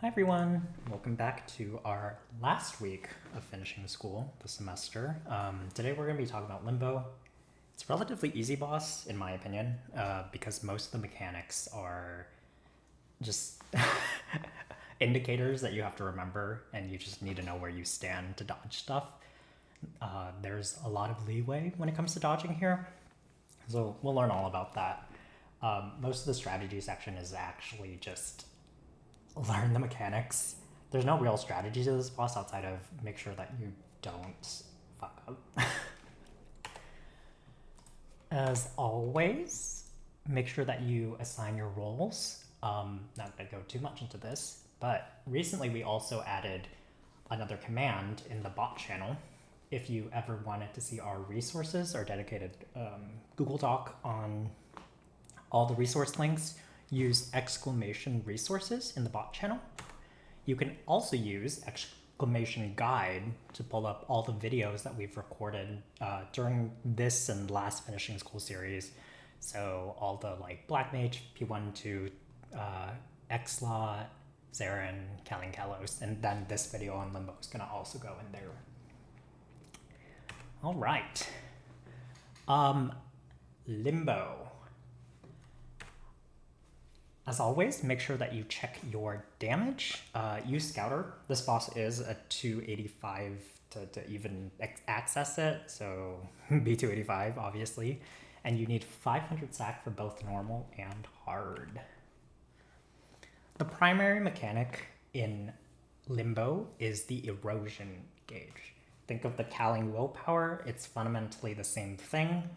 Hi everyone, welcome back to our last week of finishing school this semester. Today we're going to be talking about Limbo. It's a relatively easy boss, in my opinion, because most of the mechanics are just indicators that you have to remember, and you just need to know where you stand to dodge stuff. There's a lot of leeway when it comes to dodging here, so we'll learn all about that. Most of the strategy section is actually just learn the mechanics. There's no real strategy to this boss outside of make sure that you don't fuck up. As always, make sure that you assign your roles. Not gonna go too much into this, but recently we also added another command in the bot channel. If you ever wanted to see our resources, our dedicated Google Doc on all the resource links, use exclamation resources in the bot channel. You can also use exclamation guide to pull up all the videos that we've recorded during this and last finishing school series. So all the like Black Mage, P1 to Xlaw, Zarin, Kalin Kalos, and then this video on Limbo is gonna also go in there. All right. Limbo. As always, make sure that you check your damage. Use Scouter. This boss is a 285 to even access it, so be 285 obviously. And you need 500 sack for both normal and hard. The primary mechanic in Limbo is the Erosion gauge. Think of the Calling willpower. It's fundamentally the same thing,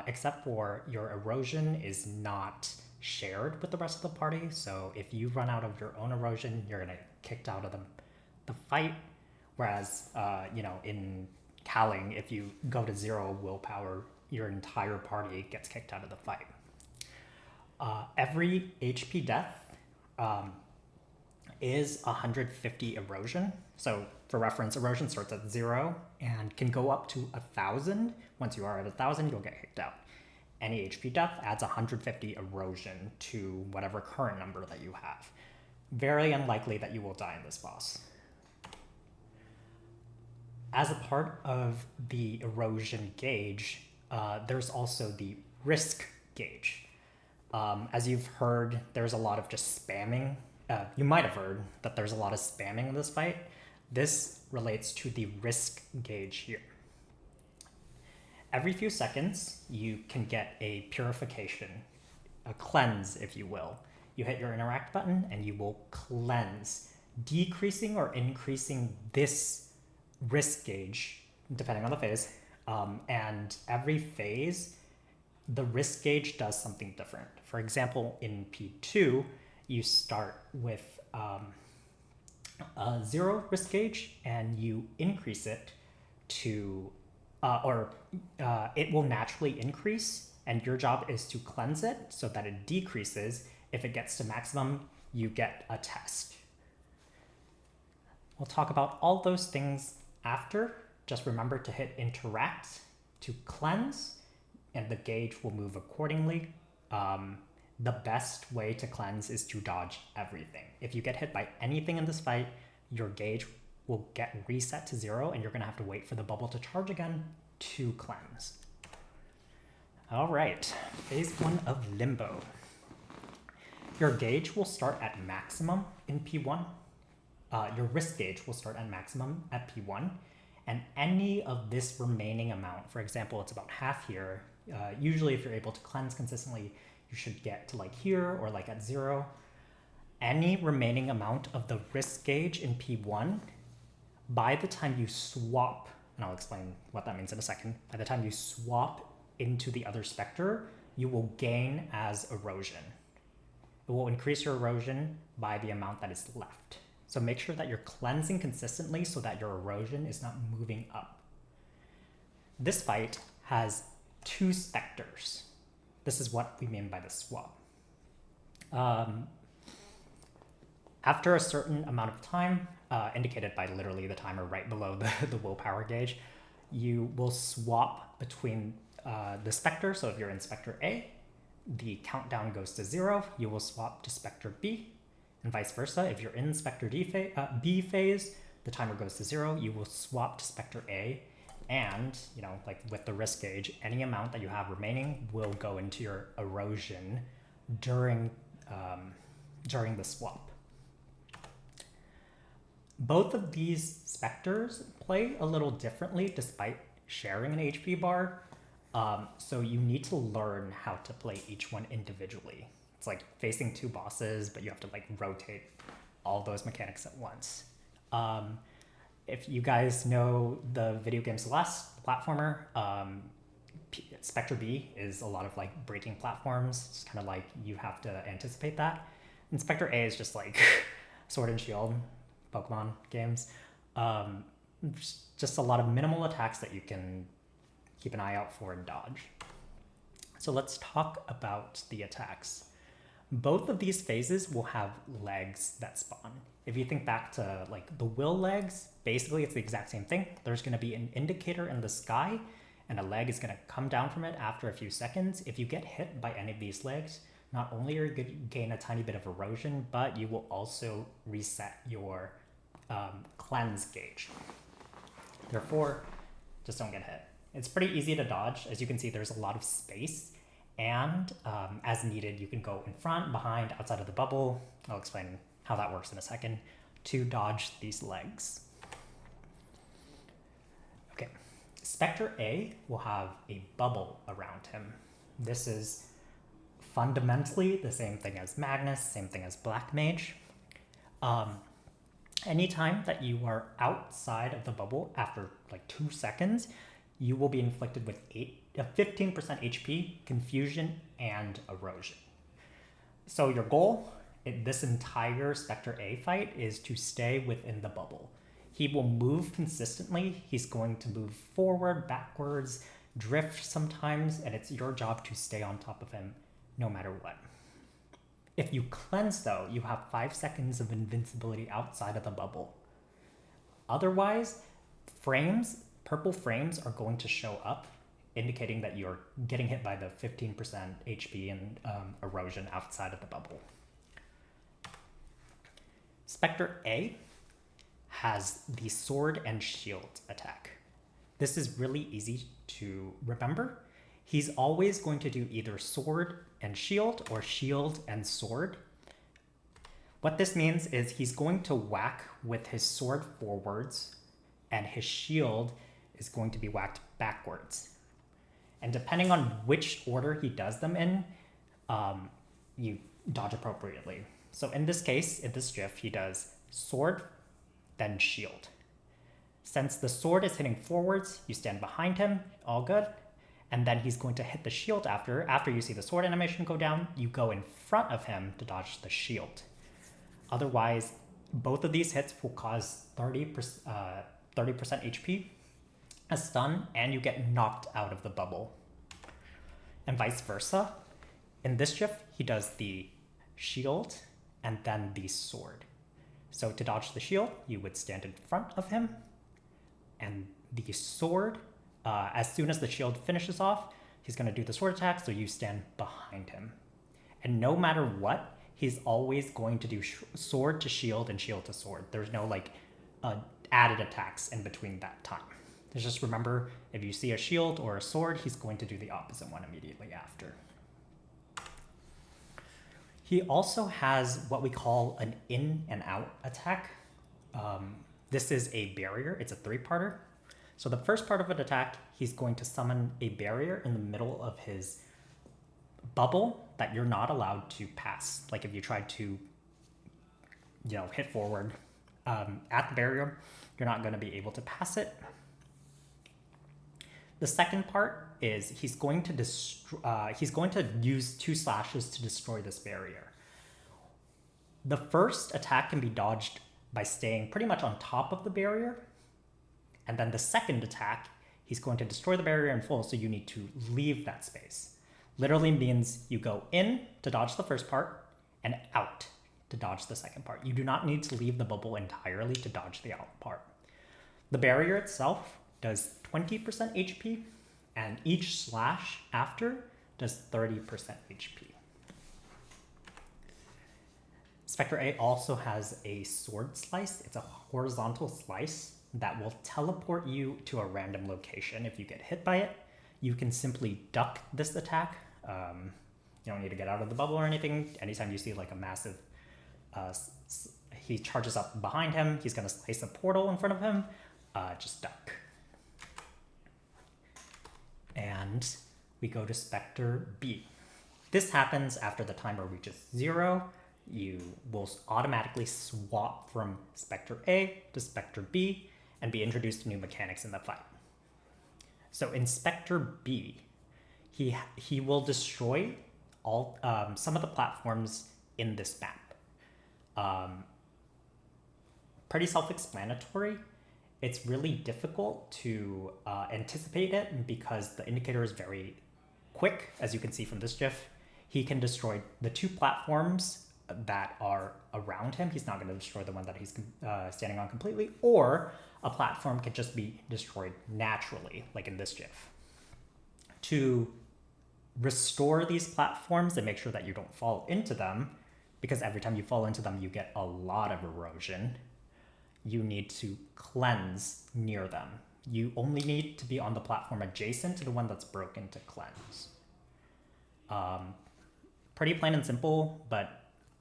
except for your Erosion is not shared with the rest of the party. So if you run out of your own Erosion, you're gonna get kicked out of the fight. Whereas, in Calling, if you go to 0 willpower, your entire party gets kicked out of the fight. Every HP death is 150 Erosion. So for reference, Erosion starts at 0 and can go up to 1,000. Once you are at 1,000, you'll get kicked out. Any HP death adds 150 Erosion to whatever current number that you have. Very unlikely that you will die in this boss. As a part of the Erosion gauge, there's also the risk gauge. As you've heard, there's a lot of just spamming. You might have heard that there's a lot of spamming in this fight. This relates to the risk gauge here. Every few seconds, you can get a purification, a cleanse, if you will. You hit your interact button and you will cleanse, decreasing or increasing this risk gauge, depending on the phase. And every phase, the risk gauge does something different. For example, in P2, you start with a 0 risk gauge and you increase it to it will naturally increase, and your job is to cleanse it so that it decreases. If it gets to maximum, you get a test. We'll talk about all those things after. Just remember to hit interact to cleanse, and the gauge will move accordingly. The best way to cleanse is to dodge everything. If you get hit by anything in this fight, your gauge will get reset to 0, and you're going to have to wait for the bubble to charge again to cleanse. All right, phase 1 of Limbo. Your gauge will start at maximum in P1. Your risk gauge will start at maximum at P1, and any of this remaining amount, for example, it's about half here. Usually if you're able to cleanse consistently, you should get to like here or like at 0. Any remaining amount of the risk gauge in P1, by the time you swap, and I'll explain what that means in a second, by the time you swap into the other Spectre, you will gain as Erosion. It will increase your Erosion by the amount that is left. So make sure that you're cleansing consistently so that your Erosion is not moving up. This fight has 2 Spectres. This is what we mean by the swap. After a certain amount of time, indicated by literally the timer right below the willpower gauge, you will swap between the Spectre. So if you're in Spectre A, the countdown goes to 0. You will swap to Spectre B. And vice versa, if you're in Spectre B phase, the timer goes to 0, you will swap to Spectre A, and, you know, like with the risk gauge, any amount that you have remaining will go into your Erosion during the swap. Both of these Spectres play a little differently despite sharing an HP bar, so you need to learn how to play each one individually. It's like facing two bosses, but you have to like rotate all those mechanics at once. If you guys know the video game Celeste platformer, Spectre B is a lot of like breaking platforms. It's kind of like you have to anticipate that. And Spectre A is just like Sword and Shield Pokemon games. Just a lot of minimal attacks that you can keep an eye out for and dodge. So let's talk about the attacks. Both of these phases will have legs that spawn. If you think back to like the will legs, basically it's the exact same thing. There's going to be an indicator in the sky and a leg is going to come down from it after a few seconds. If you get hit by any of these legs, not only are you going to gain a tiny bit of erosion, but you will also reset your cleanse gauge. Therefore, just don't get hit. It's pretty easy to dodge. As you can see, there's a lot of space. And as needed, you can go in front, behind, outside of the bubble. I'll explain how that works in a second to dodge these legs. Okay, Spectre A will have a bubble around him. This is fundamentally the same thing as Magnus, same thing as Black Mage. Anytime that you are outside of the bubble after like 2 seconds, you will be inflicted with 15% HP, confusion, and erosion. So your goal in this entire Spectre A fight is to stay within the bubble. He will move consistently. He's going to move forward, backwards, drift sometimes, and it's your job to stay on top of him no matter what. If you cleanse though, you have 5 seconds of invincibility outside of the bubble. Otherwise, purple frames are going to show up, indicating that you're getting hit by the 15% HP and erosion outside of the bubble. Spectre A has the sword and shield attack. This is really easy to remember. He's always going to do either sword and shield or shield and sword. What this means is he's going to whack with his sword forwards and his shield is going to be whacked backwards. And depending on which order he does them in, you dodge appropriately. So in this case, in this GIF, he does sword, then shield. Since the sword is hitting forwards, you stand behind him, all good. And then he's going to hit the shield after you see the sword animation go down, you go in front of him to dodge the shield. Otherwise, both of these hits will cause 30% HP, a stun, and you get knocked out of the bubble. And vice versa. In this GIF, he does the shield and then the sword. So to dodge the shield, you would stand in front of him, and the sword, as soon as the shield finishes off, he's going to do the sword attack, so you stand behind him. And no matter what, he's always going to do sword to shield and shield to sword. There's no like added attacks in between that time. Just remember, if you see a shield or a sword, he's going to do the opposite one immediately after. He also has what we call an in and out attack. This is a barrier. It's a 3-parter. So the first part of an attack, he's going to summon a barrier in the middle of his bubble that you're not allowed to pass. Like if you try to, hit forward at the barrier, you're not going to be able to pass it. The second part is he's going to use 2 slashes to destroy this barrier. The first attack can be dodged by staying pretty much on top of the barrier. And then the second attack, he's going to destroy the barrier in full, so you need to leave that space. Literally means you go in to dodge the first part and out to dodge the second part. You do not need to leave the bubble entirely to dodge the out part. The barrier itself does 20% HP, and each slash after does 30% HP. Spectre A also has a sword slice. It's a horizontal slice that will teleport you to a random location. If you get hit by it, you can simply duck this attack. You don't need to get out of the bubble or anything. Anytime you see like a massive, he charges up behind him, he's gonna slice a portal in front of him, just duck. And we go to Spectre B. This happens after the timer reaches 0. You will automatically swap from Spectre A to Spectre B and be introduced to new mechanics in the fight. So in Spectre B, he will destroy all some of the platforms in this map. Pretty self-explanatory. It's really difficult to anticipate it because the indicator is very quick, as you can see from this GIF. He can destroy the 2 platforms that are around him. He's not going to destroy the one that he's standing on completely, or a platform can just be destroyed naturally, like in this GIF. To restore these platforms and make sure that you don't fall into them, because every time you fall into them, you get a lot of erosion, you need to cleanse near them. You only need to be on the platform adjacent to the one that's broken to cleanse. Pretty plain and simple, but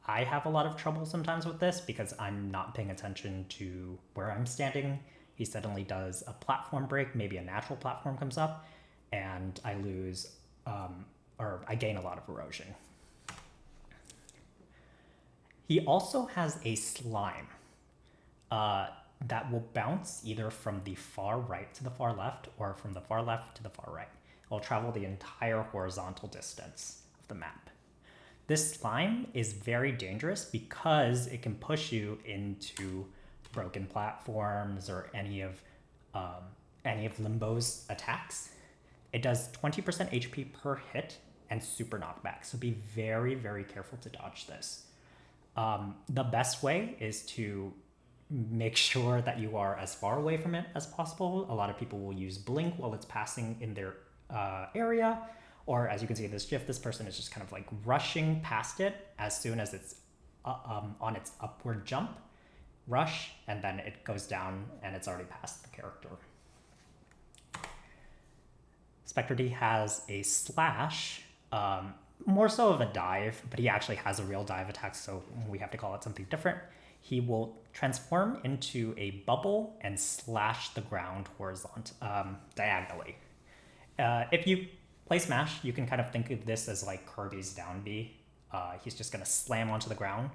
I have a lot of trouble sometimes with this because I'm not paying attention to where I'm standing. He suddenly does a platform break, maybe a natural platform comes up, and I lose, or I gain a lot of erosion. He also has a slime that will bounce either from the far right to the far left or from the far left to the far right. It will travel the entire horizontal distance of the map. This slime is very dangerous because it can push you into broken platforms or any of Limbo's attacks. It does 20% HP per hit and super knockback, so be very, very careful to dodge this. The best way is to make sure that you are as far away from it as possible. A lot of people will use blink while it's passing in their area, or as you can see in this GIF, this person is just kind of like rushing past it as soon as it's on its upward jump, rush, and then it goes down and it's already past the character. Spectre D has a slash, more so of a dive, but he actually has a real dive attack, so we have to call it something different. He will transform into a bubble and slash the ground diagonally. If you play Smash, you can kind of think of this as like Kirby's down B. He's just going to slam onto the ground.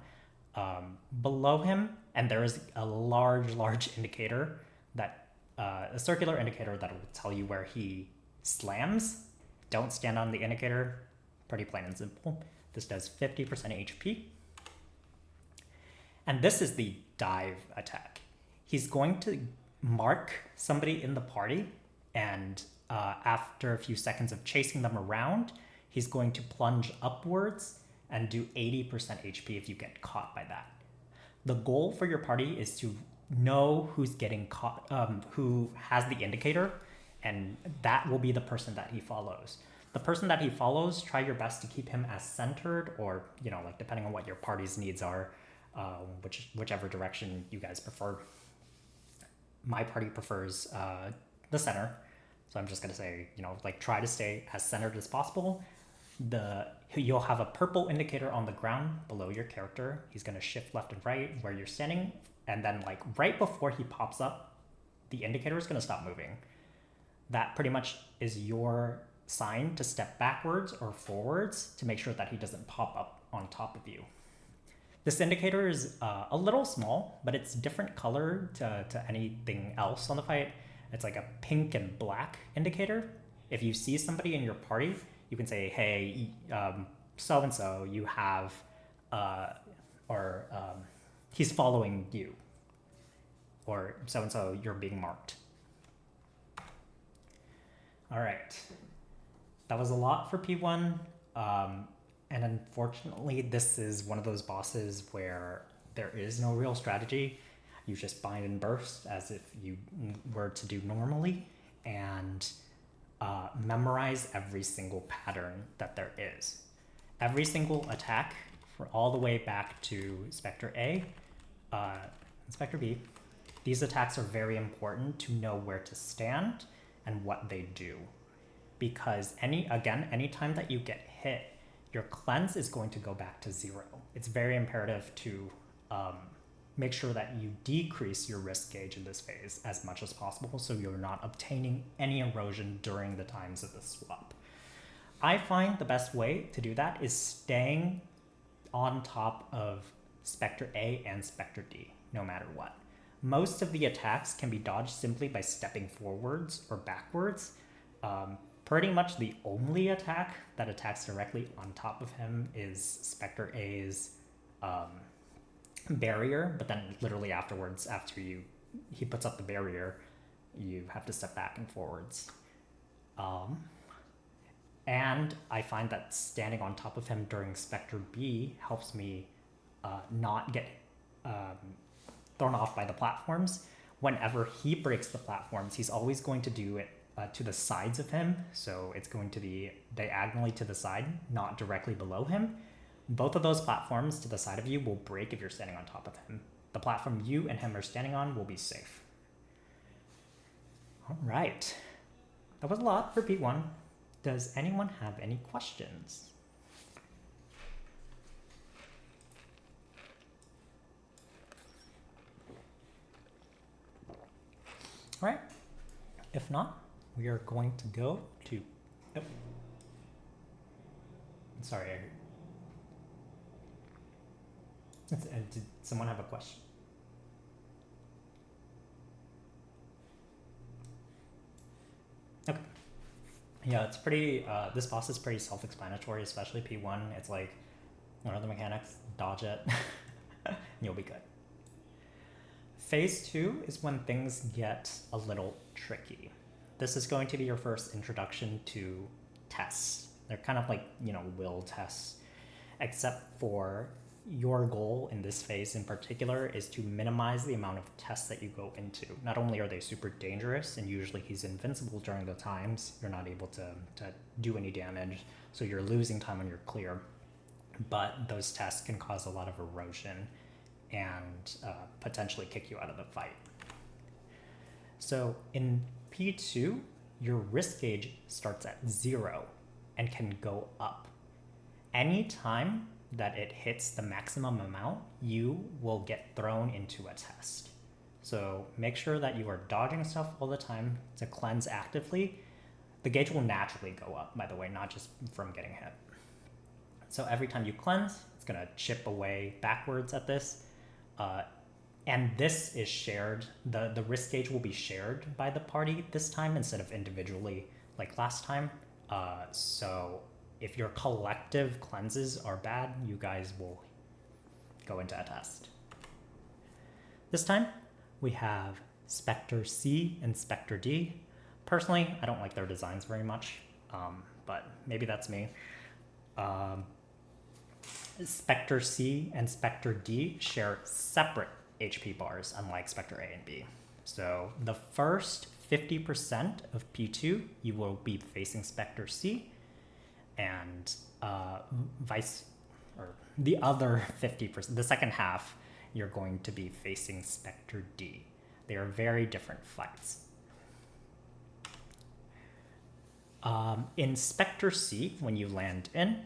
Below him, and there is a large indicator, that a circular indicator that will tell you where he slams. Don't stand on the indicator. Pretty plain and simple. This does 50% HP. And this is the dive attack. He's going to mark somebody in the party, and after a few seconds of chasing them around, he's going to plunge upwards and do 80% HP if you get caught by that. The goal for your party is to know who's getting caught, who has the indicator, and that will be the person that he follows. The person that he follows, try your best to keep him as centered, or, you know, like depending on what your party's needs are, whichever direction you guys prefer. My party prefers the center, so I'm just gonna say, you know, like try to stay as centered as possible. You'll have a purple indicator on the ground below your character. He's gonna shift left and right where you're standing, and then like right before he pops up, the indicator is gonna stop moving. That pretty much is your sign to step backwards or forwards to make sure that he doesn't pop up on top of you. This indicator is a little small, but it's different color to anything else on the fight. It's like a pink and black indicator. If you see somebody in your party, you can say, hey, so-and-so, you have, he's following you. Or so-and-so, you're being marked. All right. That was a lot for P1. And unfortunately, this is one of those bosses where there is no real strategy. You just bind and burst as if you were to do normally, and memorize every single pattern that there is. Every single attack for all the way back to Spectre A and Spectre B. These attacks are very important to know where to stand and what they do. Because anytime that you get hit, your cleanse is going to go back to 0. It's very imperative to make sure that you decrease your risk gauge in this phase as much as possible so you're not obtaining any erosion during the times of the swap. I find the best way to do that is staying on top of Spectre A and Spectre D, no matter what. Most of the attacks can be dodged simply by stepping forwards or backwards. Pretty much the only attack that attacks directly on top of him is Spectre A's barrier, but then literally afterwards, after he puts up the barrier, you have to step back and forwards. And I find that standing on top of him during Spectre B helps me not get thrown off by the platforms. Whenever he breaks the platforms, he's always going to do it to the sides of him, so it's going to be diagonally to the side, not directly below him. Both of those platforms to the side of you will break if you're standing on top of him. The platform you and him are standing on will be safe. All right, that was a lot for P1. Does anyone have any questions? All right, if not, we are going to go to, oh, sorry, did someone have a question? Okay. Yeah, it's pretty, this boss is pretty self-explanatory, especially P1. It's like, what are the mechanics? Dodge it, and you'll be good. Phase 2 is when things get a little tricky. This is going to be your first introduction to tests. They're kind of like, will tests, except for your goal in this phase in particular is to minimize the amount of tests that you go into. Not only are they super dangerous, and usually he's invincible during the times you're not able to do any damage, so you're losing time on your clear, but those tests can cause a lot of erosion and potentially kick you out of the fight. So in P2, your risk gauge starts at 0 and can go up. Anytime that it hits the maximum amount, you will get thrown into a test. So make sure that you are dodging stuff all the time to cleanse actively. The gauge will naturally go up, by the way, not just from getting hit. So every time you cleanse, it's gonna chip away backwards at this. And this is shared, the risk gauge will be shared by the party this time instead of individually like last time. So if your collective cleanses are bad, you guys will go into a test. This time, we have Spectre C and Spectre D. Personally, I don't like their designs very much, but maybe that's me. Spectre C and Spectre D share separate HP bars, unlike Spectre A and B. So the first 50% of P2, you will be facing Spectre C, and the other 50%, the second half, you're going to be facing Spectre D. They are very different fights. In Spectre C, when you land in,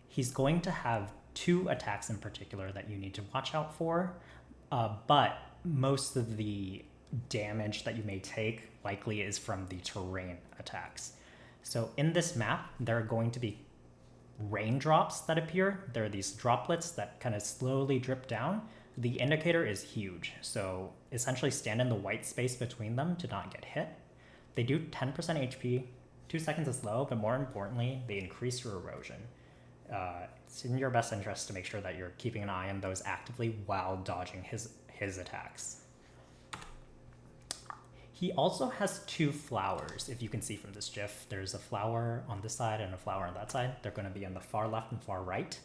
he's going to have 2 attacks in particular that you need to watch out for, but most of the damage that you may take likely is from the terrain attacks. So in this map, there are going to be raindrops that appear. There are these droplets that kind of slowly drip down. The indicator is huge, so essentially stand in the white space between them to not get hit. They do 10% HP, 2 seconds is low, but more importantly, they increase your erosion. It's in your best interest to make sure that you're keeping an eye on those actively while dodging his attacks. He also has 2 flowers, if you can see from this GIF. There's a flower on this side and a flower on that side. They're going to be on the far left and far right.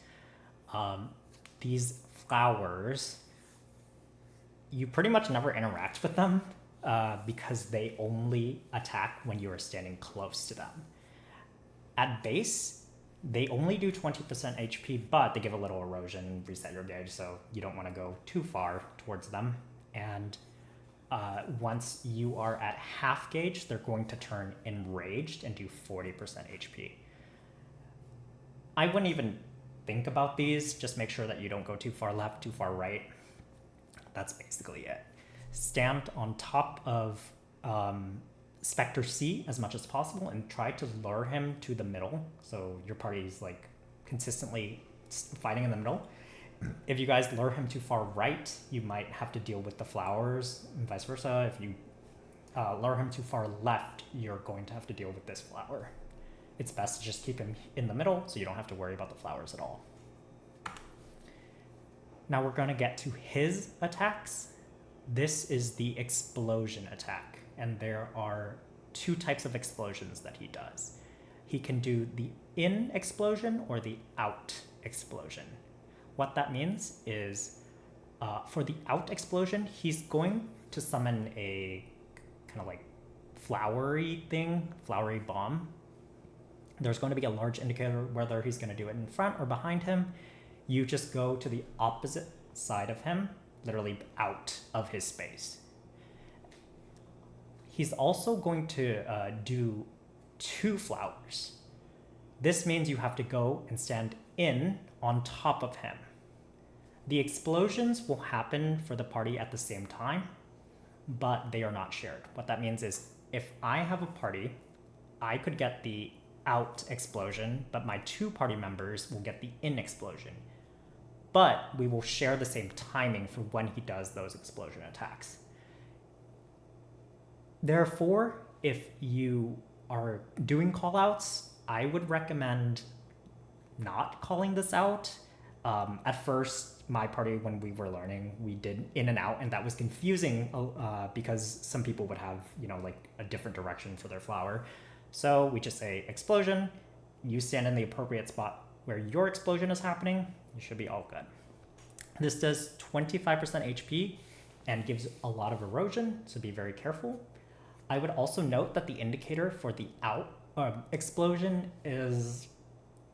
These flowers, you pretty much never interact with them because they only attack when you are standing close to them. At base, They only do 20% HP, but they give a little erosion, reset your gauge, so you don't want to go too far towards them. And once you are at half gauge, they're going to turn enraged and do 40% HP. I wouldn't even think about these. Just make sure that you don't go too far left, too far right. That's basically it. Stand on top of Spectre C as much as possible and try to lure him to the middle. So your party's like consistently fighting in the middle. If you guys lure him too far right, you might have to deal with the flowers and vice versa. If you lure him too far left, you're going to have to deal with this flower. It's best to just keep him in the middle so you don't have to worry about the flowers at all. Now we're going to get to his attacks. This is the explosion attack, and there are two types of explosions that he does. He can do the in explosion or the out explosion. What that means is for the out explosion, he's going to summon a kind of like flowery thing, flowery bomb. There's going to be a large indicator whether he's going to do it in front or behind him. You just go to the opposite side of him, literally out of his space. He's also going to do 2 flowers. This means you have to go and stand in on top of him. The explosions will happen for the party at the same time, but they are not shared. What that means is if I have a party, I could get the out explosion, but my 2 party members will get the in explosion. But we will share the same timing for when he does those explosion attacks. Therefore, if you are doing callouts, I would recommend not calling this out. At first, my party, when we were learning, we did in and out, and that was confusing because some people would have, like a different direction for their flower. So we just say explosion, you stand in the appropriate spot where your explosion is happening, you should be all good. This does 25% HP and gives a lot of erosion, so be very careful. I would also note that the indicator for the out explosion is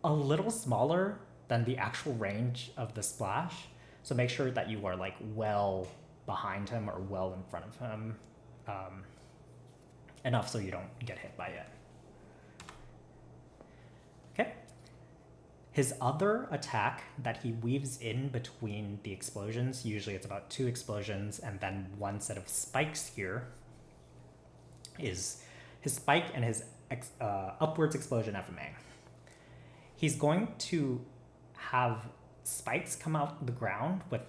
a little smaller than the actual range of the splash. So make sure that you are like well behind him or well in front of him, enough so you don't get hit by it. Okay. His other attack that he weaves in between the explosions, usually it's about 2 explosions and then 1 set of spikes here, is his spike and his upwards explosion FMA. He's going to have spikes come out the ground with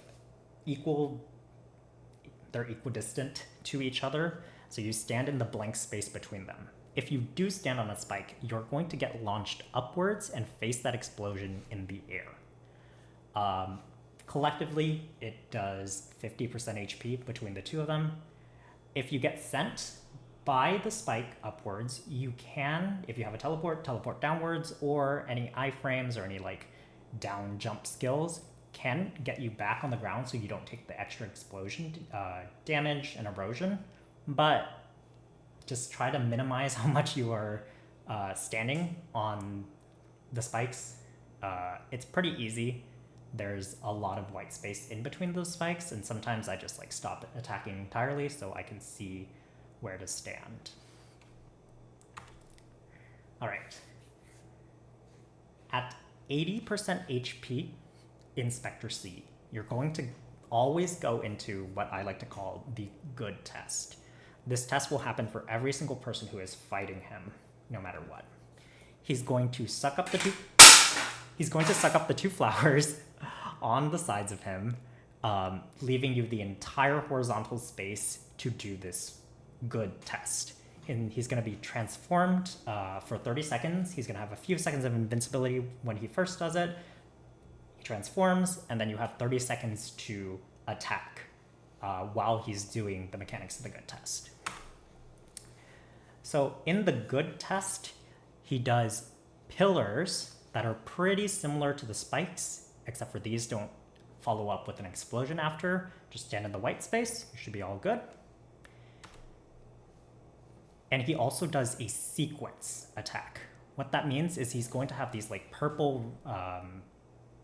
they're equidistant to each other, so you stand in the blank space between them. If you do stand on a spike, you're going to get launched upwards and face that explosion in the air. Collectively, it does 50% HP between the 2 of them. If you get sent by the spike upwards, you can, if you have a teleport downwards, or any iframes or any like down jump skills can get you back on the ground so you don't take the extra explosion damage and erosion. But just try to minimize how much you are standing on the spikes. It's pretty easy. There's a lot of white space in between those spikes, and sometimes I just like stop attacking entirely so I can see where to stand. All right. At 80% HP in Spectre C, you're going to always go into what I like to call the good test. This test will happen for every single person who is fighting him, no matter what. He's going to suck up the 2 flowers on the sides of him, leaving you the entire horizontal space to do this good test. And he's going to be transformed for 30 seconds. He's going to have a few seconds of invincibility when he first does it. He transforms, and then you have 30 seconds to attack while he's doing the mechanics of the good test. So in the good test, he does pillars that are pretty similar to the spikes, except for these don't follow up with an explosion after. Just stand in the white space, you should be all good. And he also does a sequence attack. What that means is he's going to have these like purple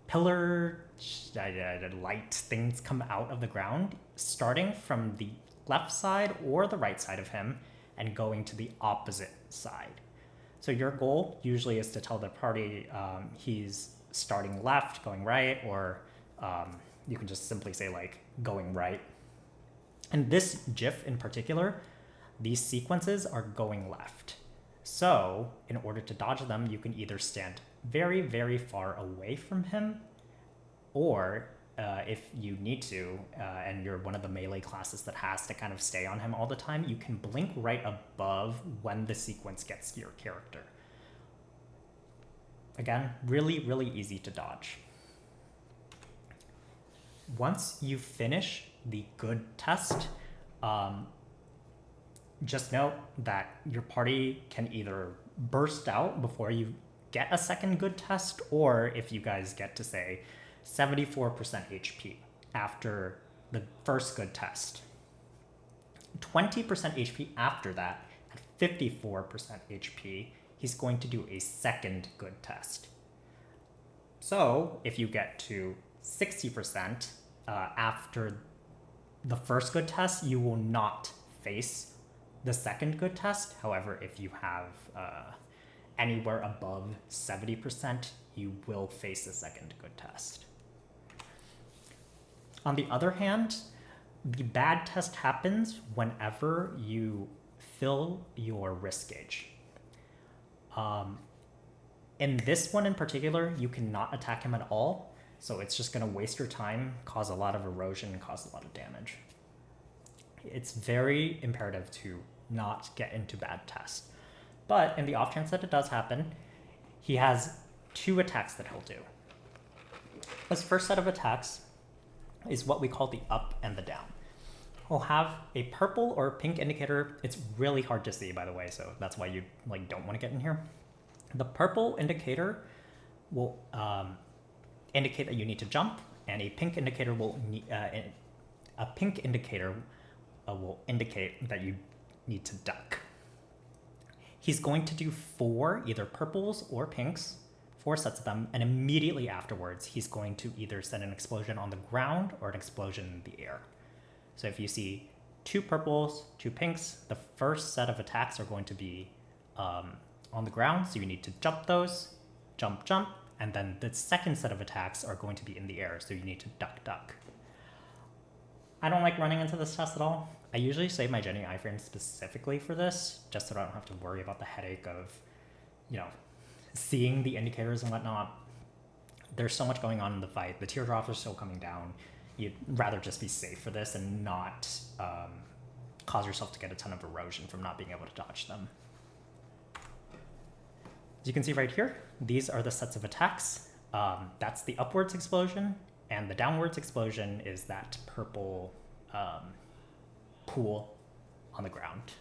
pillar light things come out of the ground, starting from the left side or the right side of him and going to the opposite side. So your goal usually is to tell the party he's starting left, going right, or you can just simply say like going right. And this GIF in particular, these sequences are going left. So in order to dodge them, you can either stand very, very far away from him, or if you need to, and you're one of the melee classes that has to kind of stay on him all the time, you can blink right above when the sequence gets to your character. Again, really, really easy to dodge. Once you finish the good test, just note that your party can either burst out before you get a second good test, or if you guys get to say 74% HP after the first good test, 20% HP after that, at 54% HP, he's going to do a second good test. So if you get to 60% after the first good test, you will not face the second good test. However, if you have anywhere above 70%, you will face the second good test. On the other hand, the bad test happens whenever you fill your risk gauge. In this one in particular, you cannot attack him at all, so it's just going to waste your time, cause a lot of erosion, and cause a lot of damage. It's very imperative to not get into bad tests. But in the off chance that it does happen, he has 2 attacks that he'll do. His first set of attacks is what we call the up and the down. He'll have a purple or pink indicator. It's really hard to see, by the way, so that's why you don't want to get in here. The purple indicator will indicate that you need to jump, and a pink indicator will will indicate that you need to duck. He's going to do 4 either purples or pinks, 4 sets of them, and immediately afterwards he's going to either send an explosion on the ground or an explosion in the air. So if you see 2 purples, 2 pinks, the first set of attacks are going to be on the ground, so you need to jump those, jump, and then the second set of attacks are going to be in the air, so you need to duck. I don't like running into this test at all. I usually save my Jenny iframes specifically for this, just so I don't have to worry about the headache of, seeing the indicators and whatnot. There's so much going on in the fight. The teardrops are still coming down. You'd rather just be safe for this and not cause yourself to get a ton of erosion from not being able to dodge them. As you can see right here, these are the sets of attacks. That's the upwards explosion, and the downwards explosion is that purple pool on the ground.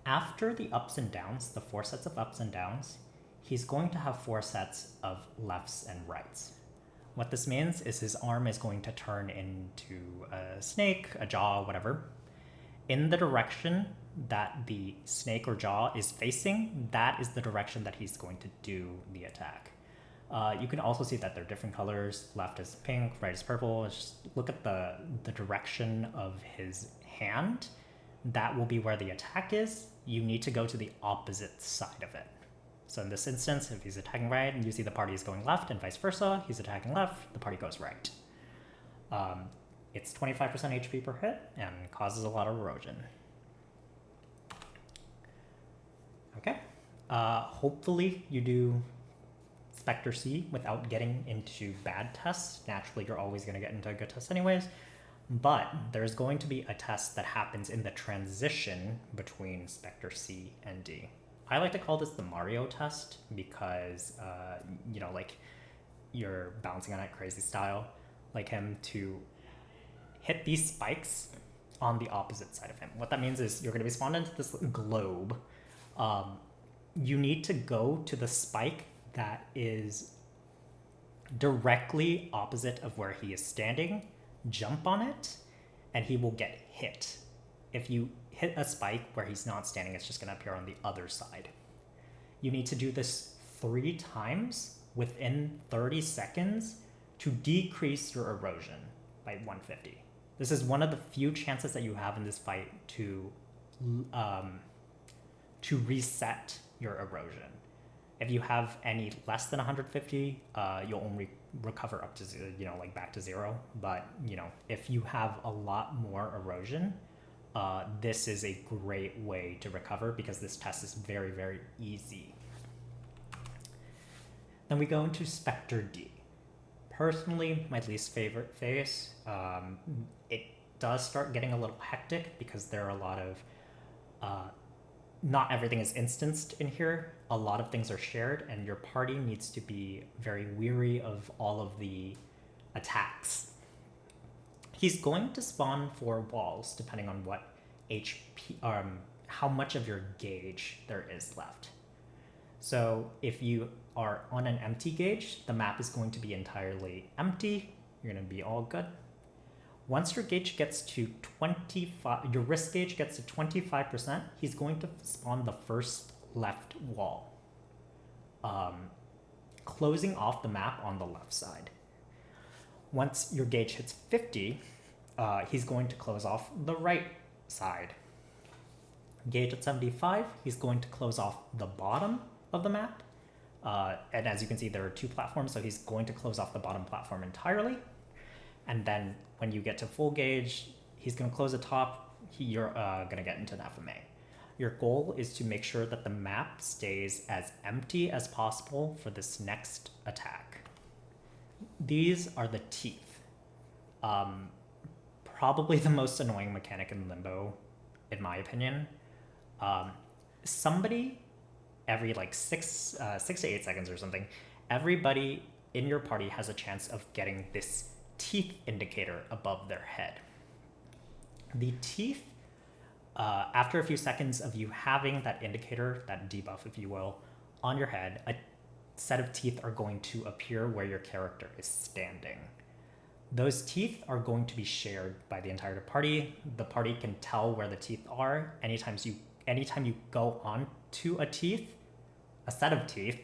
After the ups and downs, the 4 sets of ups and downs, he's going to have 4 sets of lefts and rights. What this means is his arm is going to turn into a snake, a jaw, whatever. In the direction that the snake or jaw is facing, that is the direction that he's going to do the attack. You can also see that they're different colors. Left is pink, right is purple. Just look at the direction of his hand. That will be where the attack is. You need to go to the opposite side of it. So in this instance, if he's attacking right and you see the party is going left and vice versa, he's attacking left, the party goes right. It's 25% HP per hit and causes a lot of erosion. Okay, hopefully you do Spectre C without getting into bad tests. Naturally, you're always going to get into a good test anyways, but there's going to be a test that happens in the transition between Spectre C and D. I like to call this the Mario test because, you're bouncing on it crazy style, like him, to hit these spikes on the opposite side of him. What that means is you're going to be spawned into this globe. You need to go to the spike that is directly opposite of where he is standing, jump on it, and he will get hit if you hit a spike where he's not standing, it's just going to appear on the other side. You need to do this 3 times within 30 seconds to decrease your erosion by 150. This is one of the few chances that you have in this fight to reset your erosion. If you have any less than 150, you'll only recover up to, like back to 0. But, if you have a lot more erosion, this is a great way to recover because this test is very, very easy. Then we go into Spectre D. Personally, my least favorite phase. It does start getting a little hectic because there are a lot of, not everything is instanced in here. A lot of things are shared, and your party needs to be very weary of all of the attacks. He's going to spawn 4 walls depending on what HP, how much of your gauge there is left. So if you are on an empty gauge, the map is going to be entirely empty. You're going to be all good. Once your gauge gets to 25, your risk gauge gets to 25%, he's going to spawn the first left wall, closing off the map on the left side. Once your gauge hits 50, he's going to close off the right side. Gauge at 75, he's going to close off the bottom of the map. And as you can see, there are 2 platforms, so he's going to close off the bottom platform entirely. And then when you get to full gauge, he's going to close the top. You're going to get into an FMA. Your goal is to make sure that the map stays as empty as possible for this next attack. These are the teeth. Probably the most annoying mechanic in Limbo, in my opinion. Somebody, every like 6 to 8 seconds or something, everybody in your party has a chance of getting this teeth indicator above their head. The teeth, after a few seconds of you having that indicator, that debuff if you will, on your head, a set of teeth are going to appear where your character is standing. Those teeth are going to be shared by the entire party. The party can tell where the teeth are. Anytime you go on to a set of teeth,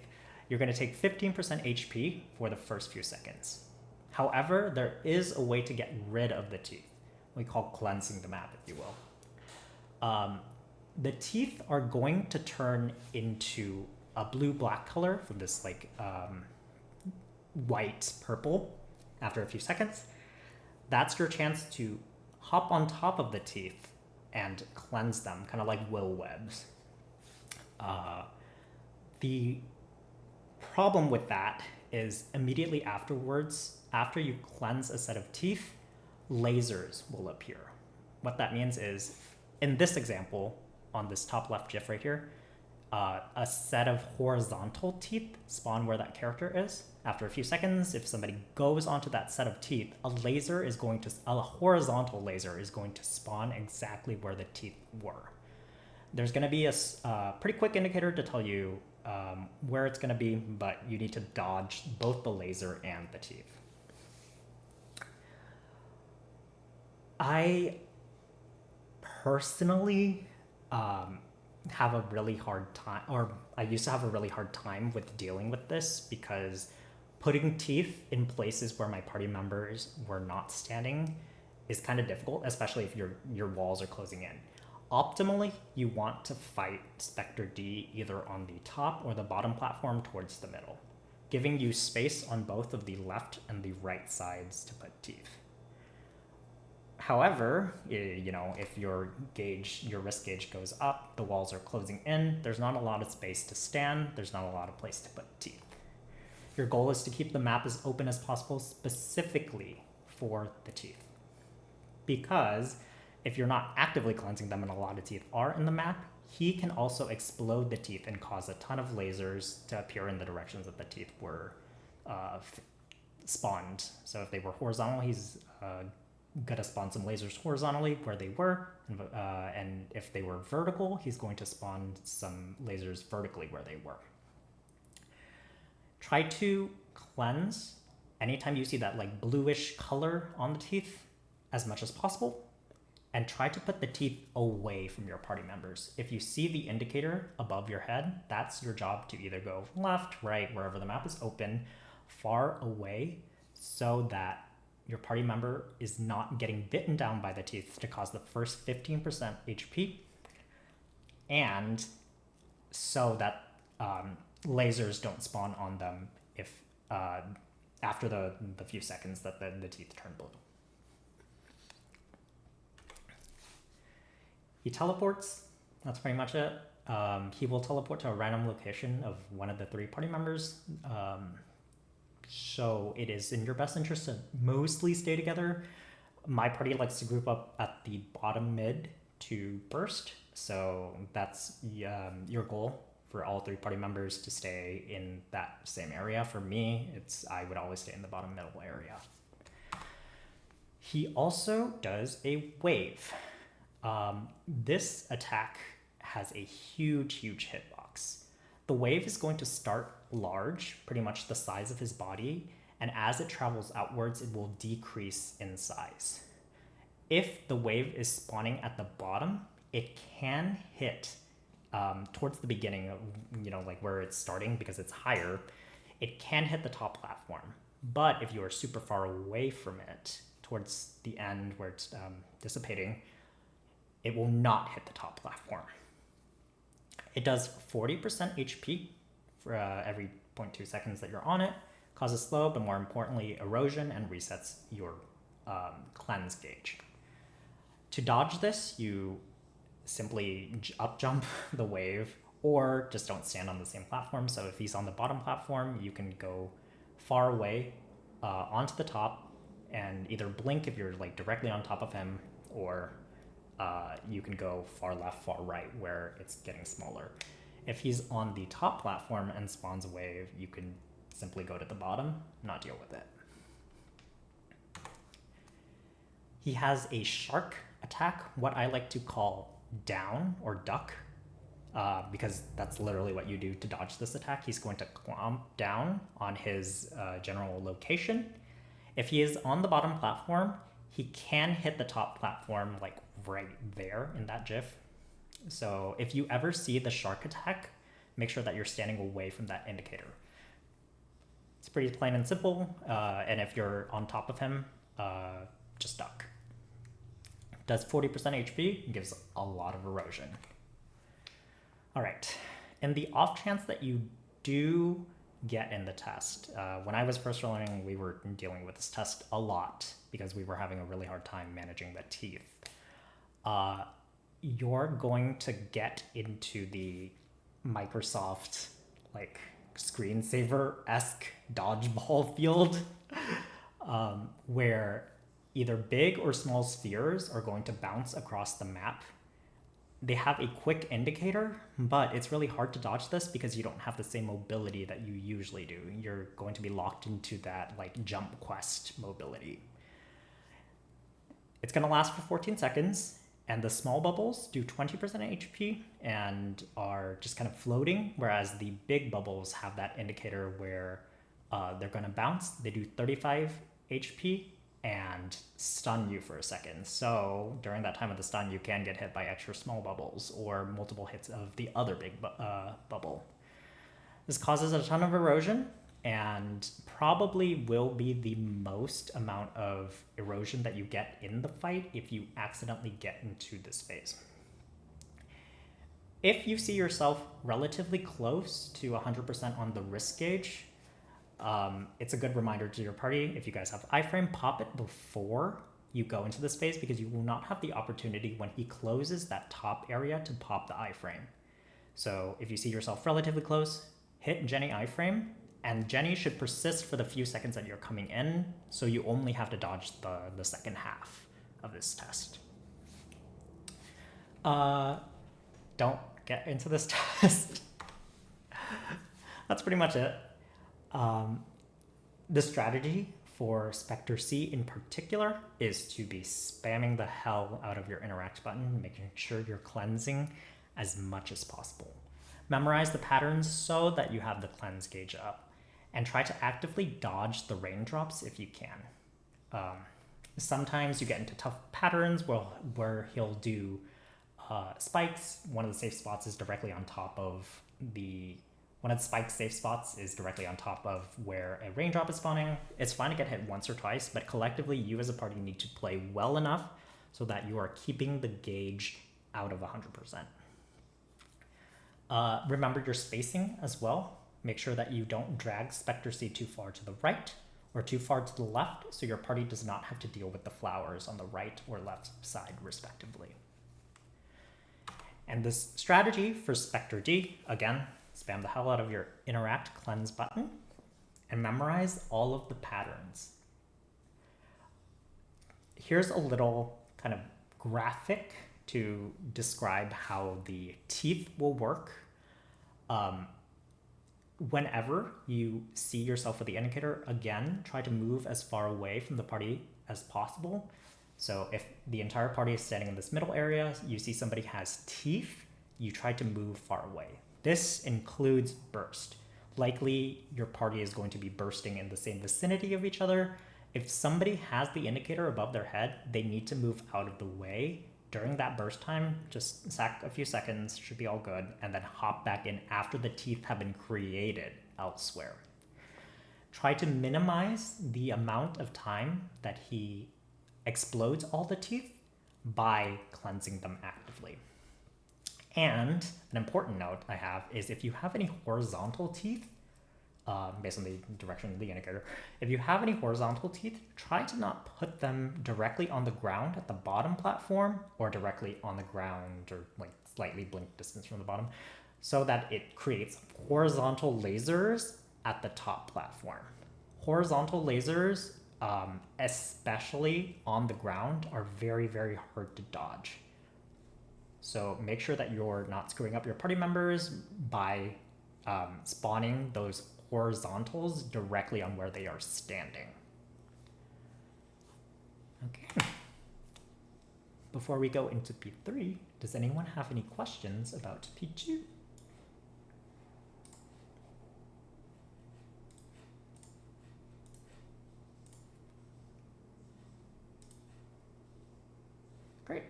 you're going to take 15% HP for the first few seconds. However, there is a way to get rid of the teeth. We call cleansing the map, if you will. The teeth are going to turn into a blue-black color from this like white-purple after a few seconds. That's your chance to hop on top of the teeth and cleanse them, kind of like will webs. The problem with that is immediately afterwards, after you cleanse a set of teeth, lasers will appear. What that means is, in this example, on this top left GIF right here, a set of horizontal teeth spawn where that character is. After a few seconds, if somebody goes onto that set of teeth, a horizontal laser is going to spawn exactly where the teeth were. There's going to be a pretty quick indicator to tell you where it's going to be, but you need to dodge both the laser and the teeth. I personally have a really hard time, or I used to have a really hard time with dealing with this because putting teeth in places where my party members were not standing is kind of difficult, especially if your walls are closing in. Optimally, you want to fight Spectre D either on the top or the bottom platform towards the middle, giving you space on both of the left and the right sides to put teeth. However, if your risk gauge goes up, the walls are closing in, there's not a lot of space to stand, there's not a lot of place to put teeth. Your goal is to keep the map as open as possible specifically for the teeth. Because if you're not actively cleansing them and a lot of teeth are in the map, he can also explode the teeth and cause a ton of lasers to appear in the directions that the teeth were spawned. So if they were horizontal, he's gonna spawn some lasers horizontally where they were, and if they were vertical, he's going to spawn some lasers vertically where they were. Try to cleanse anytime you see that like bluish color on the teeth as much as possible. and try to put the teeth away from your party members. If you see the indicator above your head, that's your job to either go left, right, wherever the map is open, far away, so that your party member is not getting bitten down by the teeth to cause the first 15% HP, and so that lasers don't spawn on them if after the few seconds that the teeth turn blue. He teleports. That's pretty much it. He will teleport to a random location of one of the 3 party members. So it is in your best interest to mostly stay together. My party likes to group up at the bottom mid to burst. So that's your goal for all 3 party members to stay in that same area. For me, I would always stay in the bottom middle area. He also does a wave. This attack has a huge hitbox. The wave is going to start large, pretty much the size of his body, and as it travels outwards, it will decrease in size. If the wave is spawning at the bottom, it can hit towards the beginning of, like where it's starting because it's higher, it can hit the top platform. But if you are super far away from it, towards the end where it's dissipating, it will not hit the top platform. It does 40% HP for every 0.2 seconds that you're on it, causes slow, but more importantly, erosion, and resets your cleanse gauge. To dodge this, you simply up jump the wave, or just don't stand on the same platform. So if he's on the bottom platform, you can go far away onto the top and either blink if you're like directly on top of him, or you can go far left, far right, where it's getting smaller. If he's on the top platform and spawns a wave, you can simply go to the bottom, not deal with it. He has a shark attack, what I like to call down or duck, because that's literally what you do to dodge this attack. He's going to clomp down on his general location. If he is on the bottom platform, he can hit the top platform like right there in that GIF. So if you ever see the shark attack, make sure that you're standing away from that indicator. It's pretty plain and simple, and if you're on top of him, just duck. Does 40% HP, gives a lot of erosion. All right, in the off chance that you do get in the test, when I was first learning, we were dealing with this test a lot because we were having a really hard time managing the teeth. You're going to get into the Microsoft like screensaver-esque dodgeball field where either big or small spheres are going to bounce across the map. They have a quick indicator, but it's really hard to dodge this because you don't have the same mobility that you usually do. You're going to be locked into that like jump quest mobility. It's going to last for 14 seconds, and the small bubbles do 20% HP and are just kind of floating, whereas the big bubbles have that indicator where they're going to bounce. They do 35 HP and stun you for a second. So during that time of the stun, you can get hit by extra small bubbles or multiple hits of the other big bubble. This causes a ton of erosion and probably will be the most amount of erosion that you get in the fight if you accidentally get into this phase. If you see yourself relatively close to 100% on the risk gauge, it's a good reminder to your party, if you guys have iframe, pop it before you go into this phase because you will not have the opportunity when he closes that top area to pop the iframe. So if you see yourself relatively close, hit Jenny iframe, and Jenny should persist for the few seconds that you're coming in, so you only have to dodge the second half of this test. Don't get into this test. That's pretty much it. The strategy for Spectre C in particular is to be spamming the hell out of your interact button, making sure you're cleansing as much as possible. Memorize the patterns so that you have the cleanse gauge up, and try to actively dodge the raindrops if you can. Sometimes you get into tough patterns where he'll do spikes. One of the safe spots is directly on top of one of the spike safe spots is directly on top of where a raindrop is spawning. It's fine to get hit once or twice, but collectively you as a party need to play well enough so that you are keeping the gauge out of 100%. Remember your spacing as well. Make sure that you don't drag Spectre Seed too far to the right or too far to the left, so your party does not have to deal with the flowers on the right or left side, respectively. And this strategy for Spectre D, again, spam the hell out of your Interact Cleanse button and memorize all of the patterns. Here's a little kind of graphic to describe how the teeth will work. Whenever you see yourself with the indicator, again, try to move as far away from the party as possible. So if the entire party is standing in this middle area, you see somebody has teeth, you try to move far away. This includes burst. Likely your party is going to be bursting in the same vicinity of each other. If somebody has the indicator above their head, they need to move out of the way during that burst time. Just sack a few seconds, should be all good, and then hop back in after the teeth have been created elsewhere. Try to minimize the amount of time that he explodes all the teeth by cleansing them actively. And an important note I have is if you have any horizontal teeth, based on the direction of the indicator, if you have any horizontal teeth, try to not put them directly on the ground at the bottom platform or directly on the ground or like slightly blink distance from the bottom, so that it creates horizontal lasers at the top platform. Horizontal lasers, especially on the ground, are very, very hard to dodge. So make sure that you're not screwing up your party members by spawning those horizontals directly on where they are standing. Okay. Before we go into P3, does anyone have any questions about P2? Great.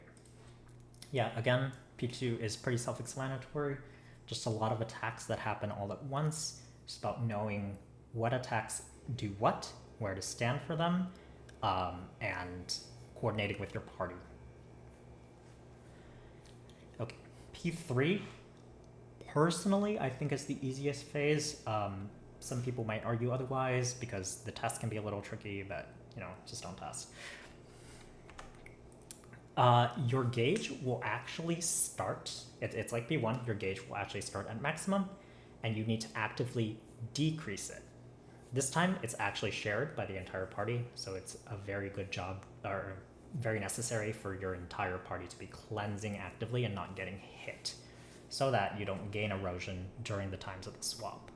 Yeah, again, P2 is pretty self-explanatory. Just a lot of attacks that happen all at once. It's about knowing what attacks do what, where to stand for them, and coordinating with your party. Okay, P3, personally, I think is the easiest phase. Some people might argue otherwise because the test can be a little tricky, but just don't test. Your gauge will actually start, it's like P1, your gauge will actually start at maximum, and you need to actively decrease it. This time, it's actually shared by the entire party, so it's a very good job, or very necessary for your entire party to be cleansing actively and not getting hit, so that you don't gain erosion during the times of the swap.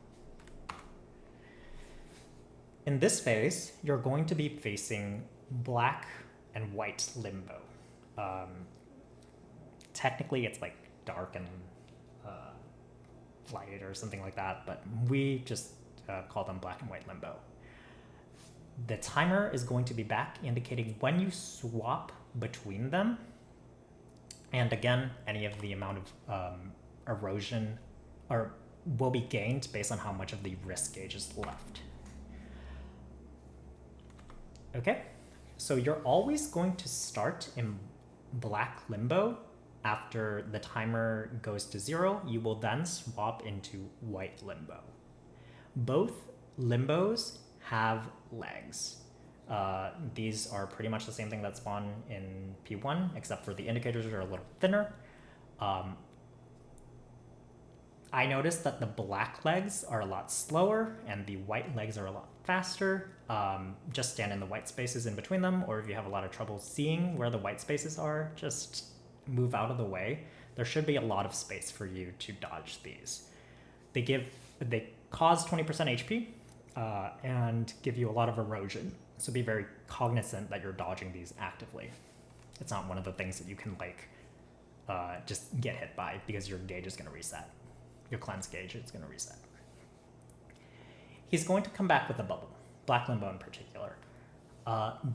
In this phase, you're going to be facing black and white limbo. Technically it's like dark and light or something like that, but we just call them black and white limbo. The timer is going to be back indicating when you swap between them, and again, any of the amount of erosion will be gained based on how much of the risk gauge is left. Okay, so you're always going to start in black limbo. After the timer goes to 0, you will then swap into white limbo. Both limbos have legs. These are pretty much the same thing that spawn in P1, except for the indicators are a little thinner. I noticed that the black legs are a lot slower and the white legs are a lot faster. Just stand in the white spaces in between them, or if you have a lot of trouble seeing where the white spaces are, just move out of the way. There should be a lot of space for you to dodge these. They cause 20% HP and give you a lot of erosion, so be very cognizant that you're dodging these actively. It's not one of the things that you can just get hit by, because your gauge is going to reset. Your cleanse gauge is going to reset. He's going to come back with a bubble, black limbo in particular.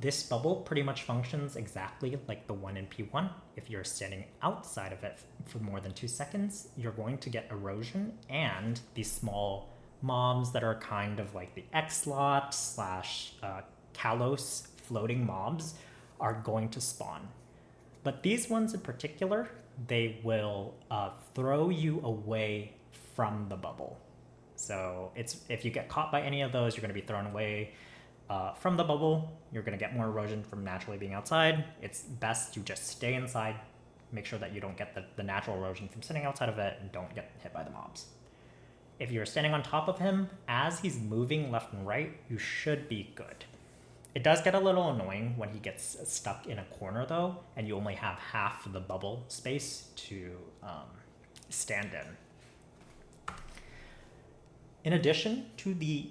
This bubble pretty much functions exactly like the one in P1. If you're standing outside of it for more than 2 seconds, you're going to get erosion, and these small mobs that are kind of like the X-Lot slash Kalos floating mobs are going to spawn. But these ones in particular, they will throw you away from the bubble. So if you get caught by any of those, you're going to be thrown away from the bubble. You're going to get more erosion from naturally being outside. It's best to just stay inside, make sure that you don't get the natural erosion from sitting outside of it, and don't get hit by the mobs. If you're standing on top of him, as he's moving left and right, you should be good. It does get a little annoying when he gets stuck in a corner though, and you only have half of the bubble space to stand in. In addition to the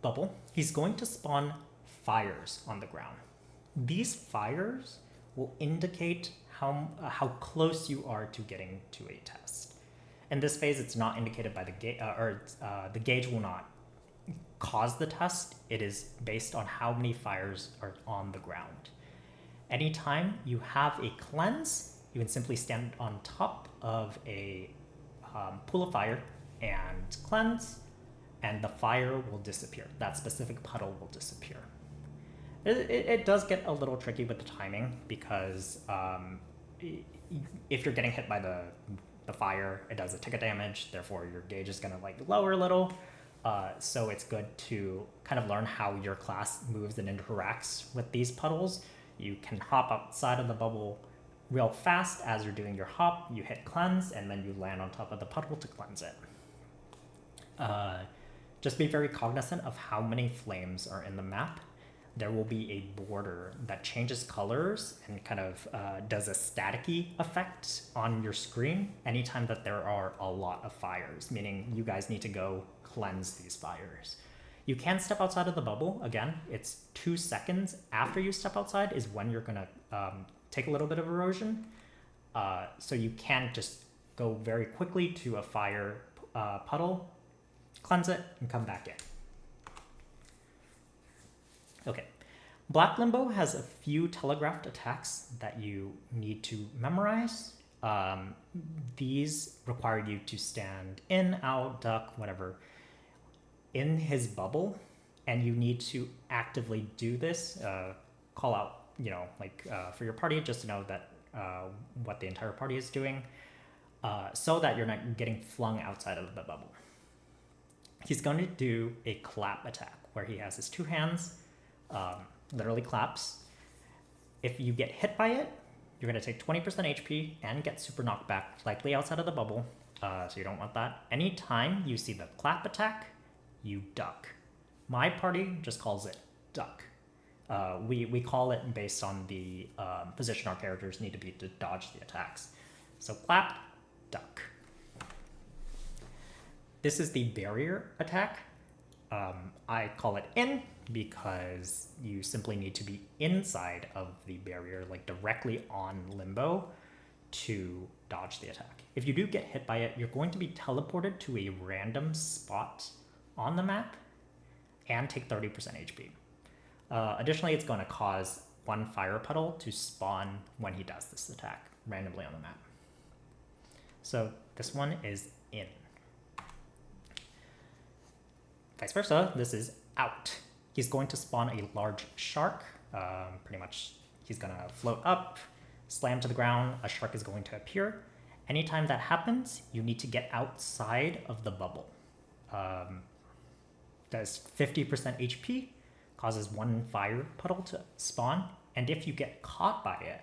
bubble, he's going to spawn fires on the ground. These fires will indicate how close you are to getting to a test. In this phase, it's not indicated by the gauge, the gauge will not cause the test. It is based on how many fires are on the ground. Anytime you have a cleanse, you can simply stand on top of a pool of fire and cleanse, and the fire will disappear. That specific puddle will disappear. It does get a little tricky with the timing because if you're getting hit by the fire, it does a tick of damage, therefore your gauge is gonna like lower a little. So it's good to kind of learn how your class moves and interacts with these puddles. You can hop outside of the bubble real fast as you're doing your hop, you hit cleanse, and then you land on top of the puddle to cleanse it. Just be very cognizant of how many flames are in the map. There will be a border that changes colors and kind of does a staticky effect on your screen anytime that there are a lot of fires, meaning you guys need to go cleanse these fires. You can step outside of the bubble. Again, it's 2 seconds after you step outside is when you're gonna take a little bit of erosion. So you can just go very quickly to a fire puddle, cleanse it, and come back in. Okay, Black Limbo has a few telegraphed attacks that you need to memorize. These require you to stand in, out, duck, whatever, in his bubble, and you need to actively do this. Call out, for your party, just to know that what the entire party is doing, so that you're not getting flung outside of the bubble. He's going to do a clap attack where he has his 2 hands, literally claps. If you get hit by it, you're going to take 20% HP and get super knocked back, likely outside of the bubble, so you don't want that. Anytime you see the clap attack, you duck. My party just calls it duck. We call it based on the position our characters need to be to dodge the attacks. So clap, duck. This is the barrier attack. I call it in because you simply need to be inside of the barrier, like directly on Limbo, to dodge the attack. If you do get hit by it, you're going to be teleported to a random spot on the map and take 30% HP. Additionally, it's going to cause 1 fire puddle to spawn when he does this attack randomly on the map. So this one is in. Vice versa, this is out. He's going to spawn a large shark. Pretty much he's going to float up, slam to the ground, a shark is going to appear. Anytime that happens, you need to get outside of the bubble. Does 50% HP, causes 1 fire puddle to spawn, and if you get caught by it,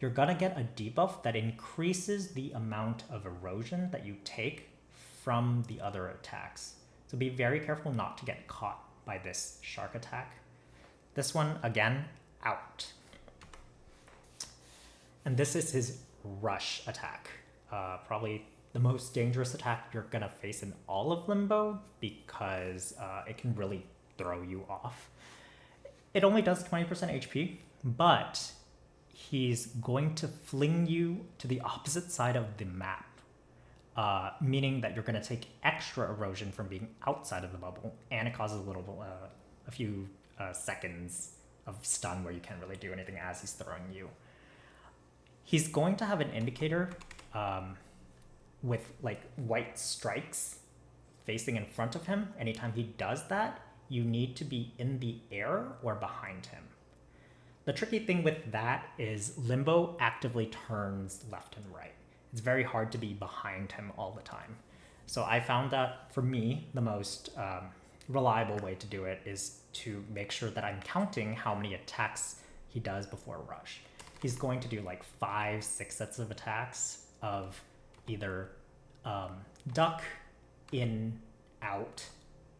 you're gonna get a debuff that increases the amount of erosion that you take from the other attacks. So be very careful not to get caught by this shark attack. This one, again, out. And this is his rush attack. Probably the most dangerous attack you're gonna face in all of Limbo because it can really throw you off. It only does 20% HP, but he's going to fling you to the opposite side of the map, meaning that you're gonna take extra erosion from being outside of the bubble, and it causes a few seconds of stun where you can't really do anything as he's throwing you. He's going to have an indicator with like white strikes facing in front of him. Anytime he does that, you need to be in the air or behind him. The tricky thing with that is Limbo actively turns left and right. It's very hard to be behind him all the time. So I found that for me, the most reliable way to do it is to make sure that I'm counting how many attacks he does before rush. He's going to do like 5, 6 sets of attacks of either duck, in, out,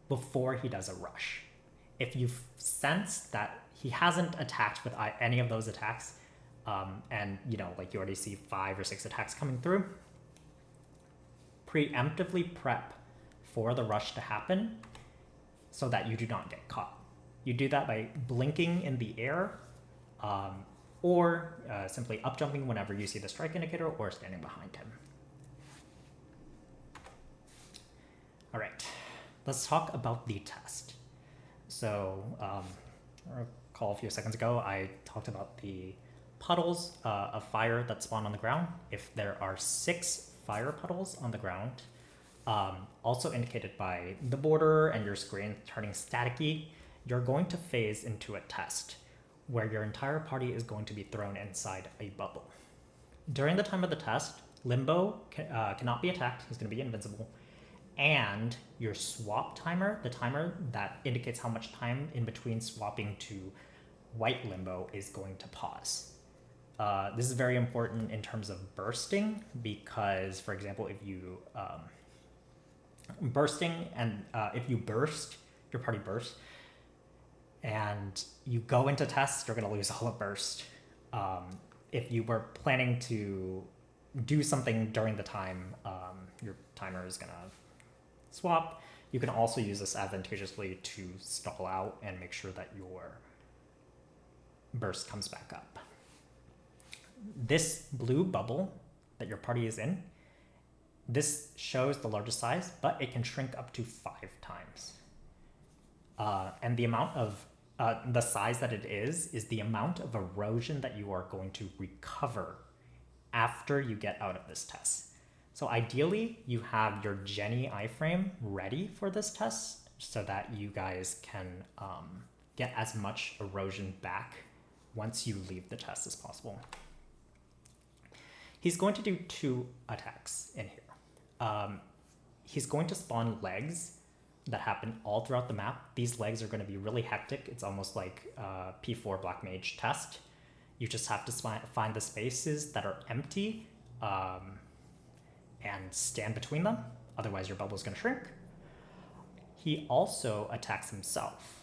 before he does a rush. If you sense that he hasn't attacked with any of those attacks, and you know, like you already see 5 or 6 attacks coming through, preemptively prep for the rush to happen so that you do not get caught. You do that by blinking in the air, or simply up jumping whenever you see the strike indicator or standing behind him. All right, let's talk about the test. So I recall a few seconds ago, I talked about the puddles of fire that spawn on the ground. If there are 6 fire puddles on the ground, also indicated by the border and your screen turning staticky, you're going to phase into a test where your entire party is going to be thrown inside a bubble. During the time of the test, Limbo cannot be attacked. He's going to be invincible. And your swap timer, the timer that indicates how much time in between swapping to white Limbo, is going to pause. This is very important in terms of bursting because, for example, if you if you burst, your party bursts, and you go into test, you're going to lose all of burst. If you were planning to do something during the time, your timer is going to swap. You can also use this advantageously to stall out and make sure that your burst comes back up. This blue bubble that your party is in, this shows the largest size, but it can shrink up to 5 times. And the amount of the size that it is the amount of erosion that you are going to recover after you get out of this test. So ideally, you have your Jenny iframe ready for this test so that you guys can get as much erosion back once you leave the test as possible. He's going to do 2 attacks in here. He's going to spawn legs that happen all throughout the map. These legs are going to be really hectic. It's almost like P4 Black Mage test. You just have to find the spaces that are empty and stand between them. Otherwise, your bubble is going to shrink. He also attacks himself.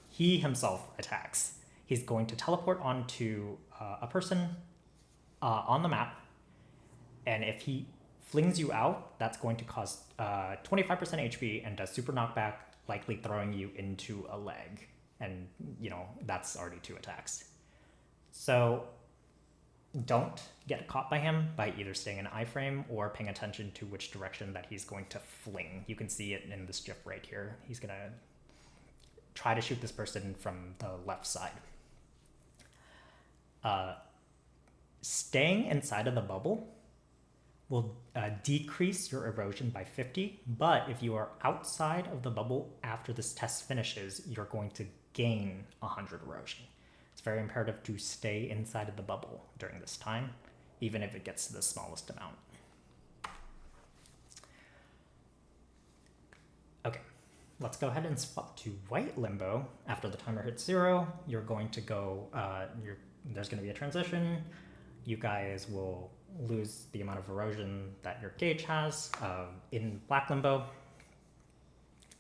He himself attacks. He's going to teleport onto a person on the map. And if he flings you out, that's going to cause 25% HP and does super knockback, likely throwing you into a leg. And, you know, that's already 2 attacks. So don't get caught by him by either staying in iframe or paying attention to which direction that he's going to fling. You can see it in this GIF right here. He's going to try to shoot this person from the left side. Staying inside of the bubble will decrease your erosion by 50, but if you are outside of the bubble after this test finishes, you're going to gain 100 erosion. It's very imperative to stay inside of the bubble during this time, even if it gets to the smallest amount. Okay, let's go ahead and swap to white Limbo. After the timer hits 0, you're going to go, there's going to be a transition. You guys will lose the amount of erosion that your gauge has. In black Limbo,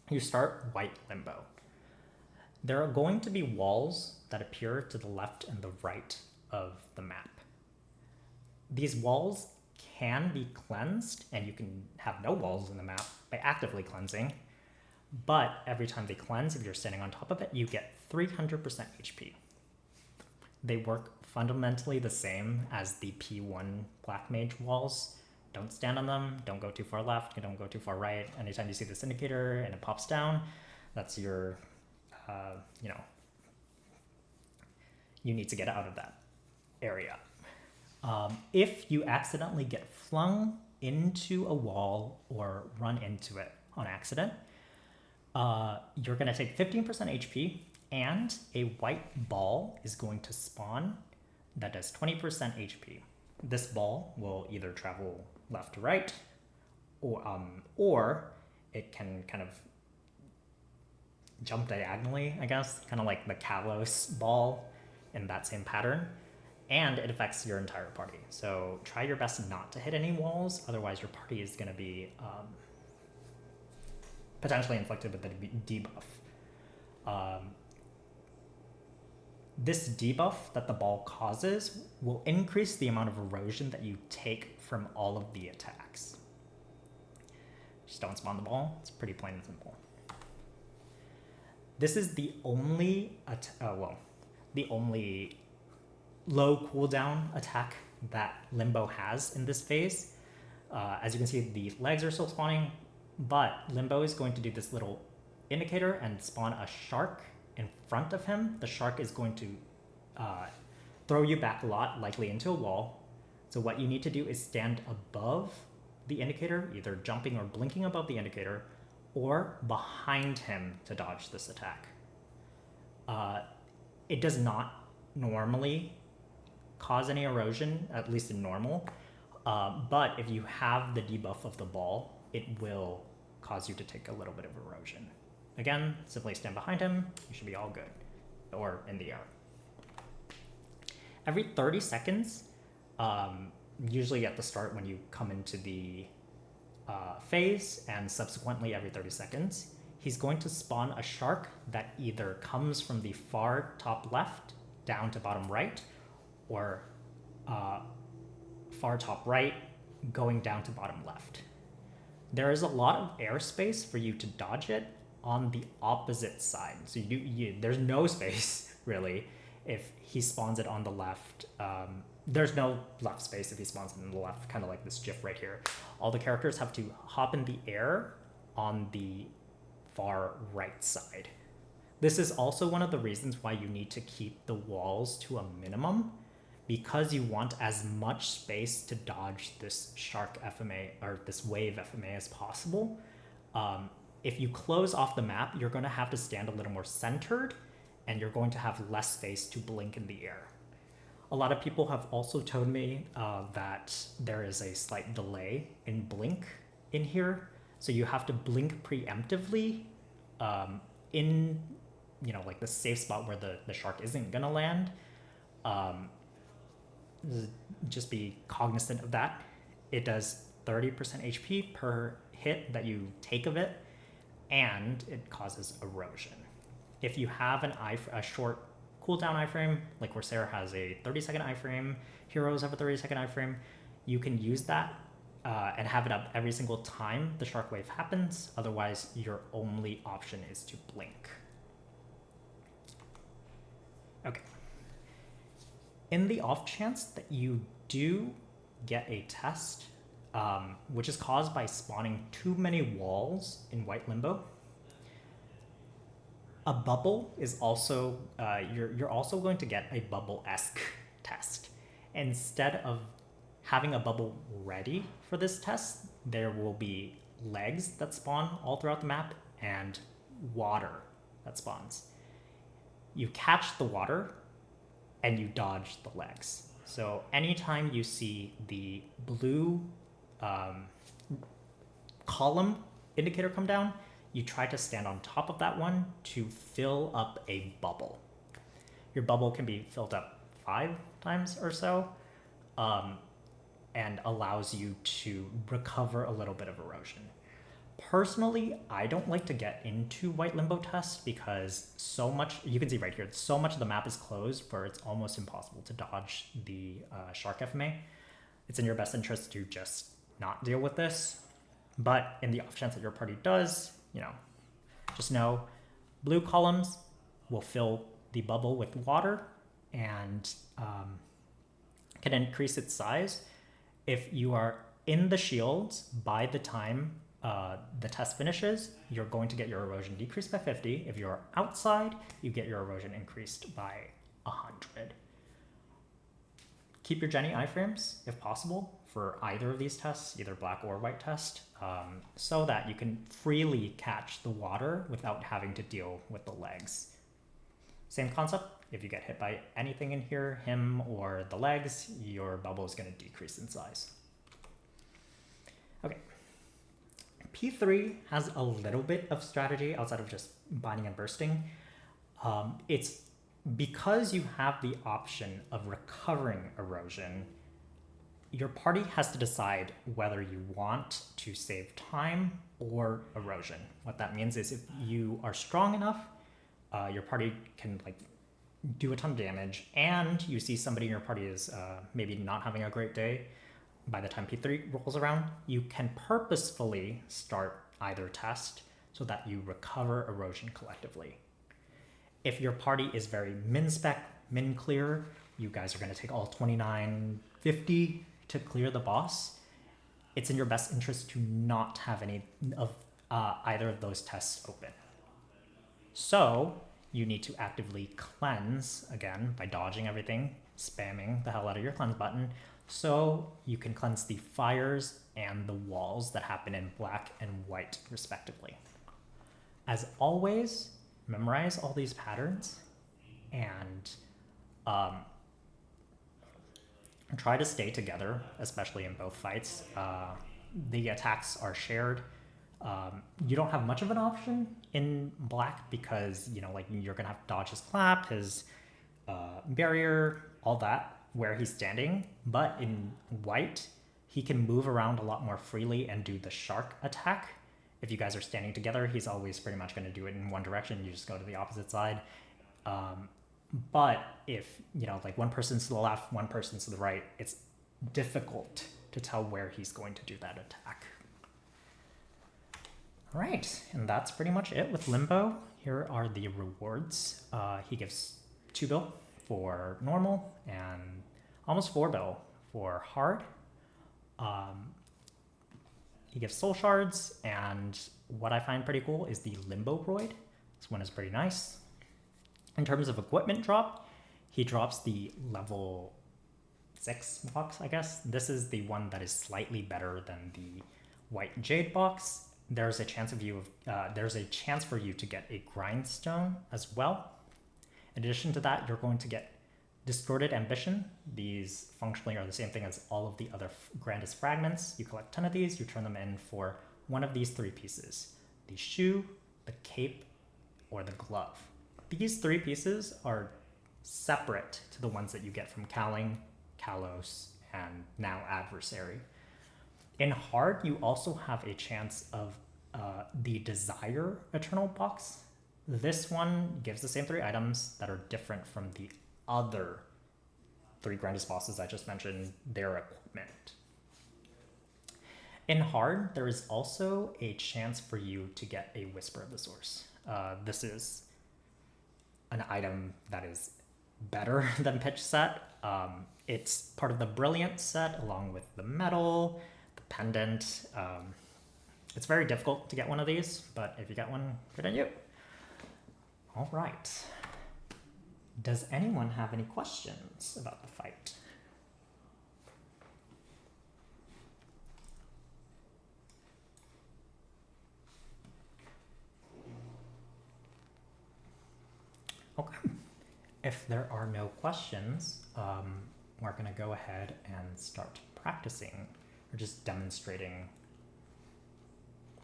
you start white Limbo. There are going to be walls that appear to the left and the right of the map. These walls can be cleansed, and you can have no walls in the map by actively cleansing, but every time they cleanse, if you're standing on top of it, you get 300% HP. They work fundamentally the same as the P1 Black Mage walls. Don't stand on them, don't go too far left, don't go too far right. Anytime you see this indicator and it pops down, that's your you need to get out of that area. If you accidentally get flung into a wall or run into it on accident, you're going to take 15% HP, and a white ball is going to spawn that does 20% HP. This ball will either travel left to right, or it can kind of jump diagonally, I guess, kind of like the Kalos ball in that same pattern, and it affects your entire party. So try your best not to hit any walls, otherwise your party is going to be potentially inflicted with the debuff. This debuff that the ball causes will increase the amount of erosion that you take from all of the attacks. Just don't spawn the ball. It's pretty plain and simple. This is the only the only low cooldown attack that Limbo has in this phase. As you can see, the legs are still spawning, but Limbo is going to do this little indicator and spawn a shark in front of him. The shark is going to throw you back a lot, likely into a wall. So what you need to do is stand above the indicator, either jumping or blinking above the indicator, or behind him to dodge this attack. It does not normally cause any erosion, at least in normal, but if you have the debuff of the ball, it will cause you to take a little bit of erosion. Again, simply stand behind him, you should be all good, or in the air. Every 30 seconds, usually at the start when you come into the phase, and subsequently every 30 seconds, he's going to spawn a shark that either comes from the far top left down to bottom right, or far top right going down to bottom left. There is a lot of airspace for you to dodge it on the opposite side. So there's no space really if he spawns it on the left. There's no left space if he spawns it on the left, kind of like this GIF right here. All the characters have to hop in the air on the far right side. This is also one of the reasons why you need to keep the walls to a minimum, because you want as much space to dodge this shark FMA or this wave FMA as possible. If you close off the map, you're going to have to stand a little more centered, and you're going to have less space to blink in the air. A lot of people have also told me that there is a slight delay in blink in here. So you have to blink preemptively in, like the safe spot where the shark isn't going to land. Just be cognizant of that. It does 30% HP per hit that you take of it, and it causes erosion. If you have a short cooldown iframe, like Corsair has a 30-second iframe, heroes have a 30-second iframe, you can use that and have it up every single time the shark wave happens. Otherwise, your only option is to blink. Okay. In the off chance that you do get a test, which is caused by spawning too many walls in White Limbo, a bubble is also, you're also going to get a bubble-esque test. Instead of having a bubble ready for this test, there will be legs that spawn all throughout the map and water that spawns. You catch the water and you dodge the legs. So anytime you see the blue column indicator come down, you try to stand on top of that one to fill up a bubble. Your bubble can be filled up 5 times or so, and allows you to recover a little bit of erosion. Personally, I don't like to get into White Limbo tests because so much, you can see right here, so much of the map is closed where it's almost impossible to dodge the shark FMA. It's in your best interest to just not deal with this. But in the off chance that your party does, just know blue columns will fill the bubble with water and can increase its size. If you are in the shields by the time the test finishes, you're going to get your erosion decreased by 50. If you're outside, you get your erosion increased by 100. Keep your Jenny iframes, if possible, for either of these tests, either black or white test, so that you can freely catch the water without having to deal with the legs. Same concept, if you get hit by anything in here, him or the legs, your bubble is going to decrease in size. Okay. P3 has a little bit of strategy outside of just binding and bursting. It's because you have the option of recovering erosion, your party has to decide whether you want to save time or erosion. What that means is if you are strong enough, your party can like do a ton of damage, and you see somebody in your party is maybe not having a great day. By the time P3 rolls around, you can purposefully start either test so that you recover erosion collectively. If your party is very min-spec, min-clear, you guys are going to take all 2950 to clear the boss. It's in your best interest to not have any of either of those tests open. So you need to actively cleanse, again, by dodging everything, spamming the hell out of your cleanse button, so you can cleanse the fires and the walls that happen in black and white, respectively. As always, memorize all these patterns and try to stay together, especially in both fights. The attacks are shared. You don't have much of an option in black because, you know, like you're gonna have to dodge his clap, his barrier, all that, where he's standing. But in white, he can move around a lot more freely and do the shark attack. If you guys are standing together, he's always pretty much going to do it in one direction. You just go to the opposite side. But if, you know, like one person's to the left, one person's to the right, it's difficult to tell where he's going to do that attack. All right, and that's pretty much it with Limbo. Here are the rewards. He gives 2 bill for normal and almost 4 bill for hard. He gives soul shards, and what I find pretty cool is the Limbo Roid. This one is pretty nice. In terms of equipment drop, he drops the level 6 box, I guess. This is the one that is slightly better than the white jade box. There's a chance for you to get a grindstone as well. In addition to that, you're going to get Distorted Ambition. These functionally are the same thing as all of the other grandest fragments. You collect 10 of these, you turn them in for one of these 3 pieces: the shoe, the cape, or the glove. These 3 pieces are separate to the ones that you get from Kaling, Kalos, and now Adversary. In hard, you also have a chance of the Desire Eternal box. This one gives the same 3 items that are different from the other 3 grandest bosses I just mentioned, their equipment. In hard, there is also a chance for you to get a Whisper of the Source. This is an item that is better than Pitch set. It's part of the Brilliant set along with the medal, the pendant. It's very difficult to get one of these, but if you get one, good on you. All right. Does anyone have any questions about the fight? Okay. If there are no questions, we're going to go ahead and start practicing, or just demonstrating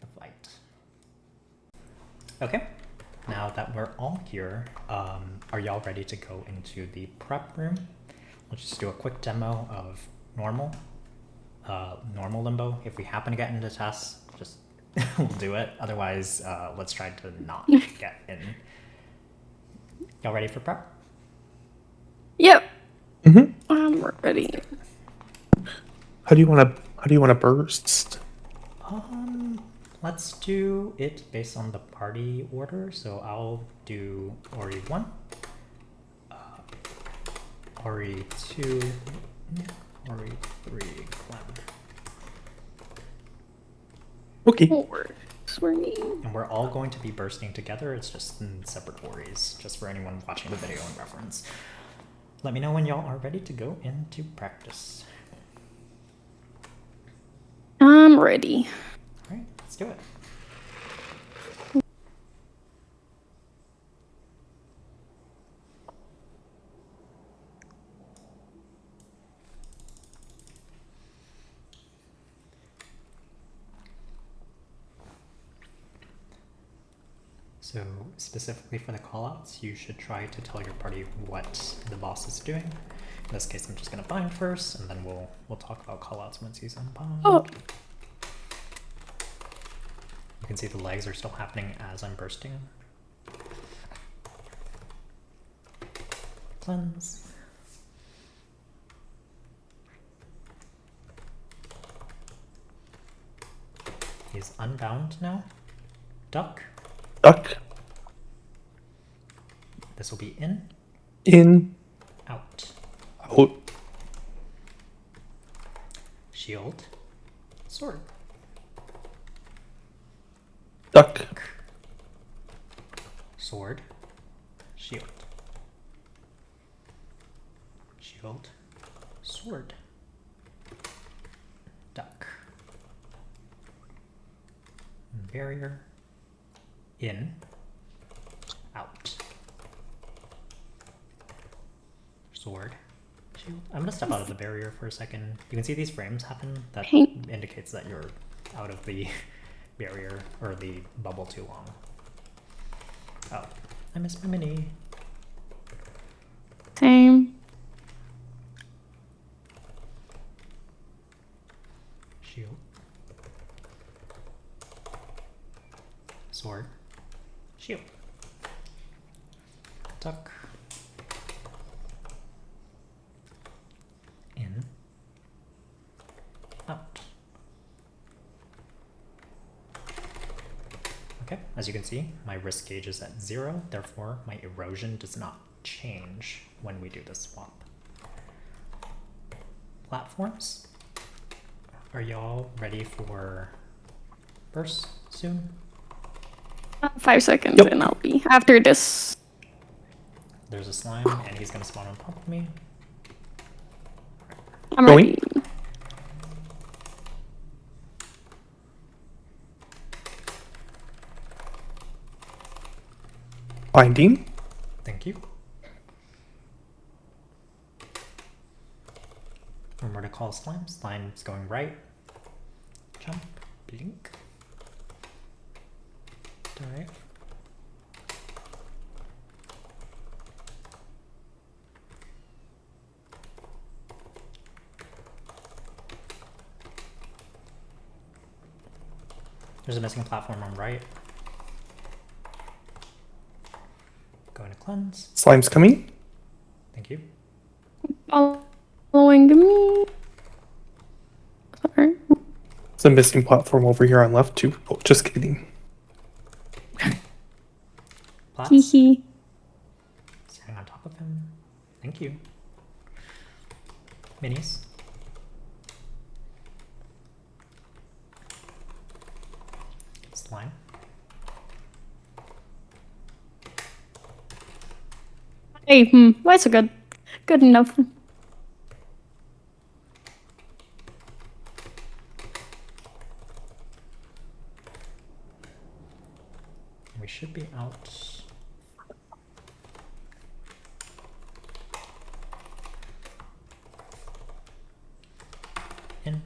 the fight. Okay. Now that we're all here, are y'all ready to go into the prep room? We'll just do a quick demo of normal Limbo. If we happen to get into tests, just we'll do it. Otherwise, let's try to not get in. Y'all ready for prep? Yep. Mm-hmm. We're ready. How do you want to burst? Let's do it based on the party order. So I'll do Ori 1, Ori 2, Ori 3, Clem. Okay. And we're all going to be bursting together. It's just in separate Oris, just for anyone watching the video in reference. Let me know when y'all are ready to go into practice. I'm ready. All right, let's do it. So specifically for the callouts, you should try to tell your party what the boss is doing. In this case, I'm just gonna bind first, and then we'll talk about callouts once he's unbound. Oh. You can see the legs are still happening as I'm bursting. Cleanse. He's unbound now. Duck. Duck. This will be in. In. Out. Out. Shield. Sword. Duck. Sword. Shield. Shield. Sword. Duck. Barrier. In. Out. Sword. Shield. I'm gonna step out of the barrier for a second. You can see these frames happen. That Paint. indicates that you're out of the barrier or the bubble too long. Oh, I missed my mini. Same. Shield. Sword. Shield. Duck. In. Out. Okay, as you can see, my risk gauge is at 0, therefore my erosion does not change when we do the swap. Platforms. Are y'all ready for burst soon? 5 seconds Yep. and I'll be after this. There's a slime and he's gonna spawn on top of me. I'm Going. ready. Binding. Thank you. Remember to call slime. Slime's going right. Jump. Blink. Dive. There's a missing platform on right. Going to cleanse. Slime's coming. Thank you. Following me. Sorry. There's a missing platform over here on left too. Oh, just kidding. Plats. Hee. Standing on top of him. Thank you. Minis. Slime. Hey, that's a good enough. We should be out. In.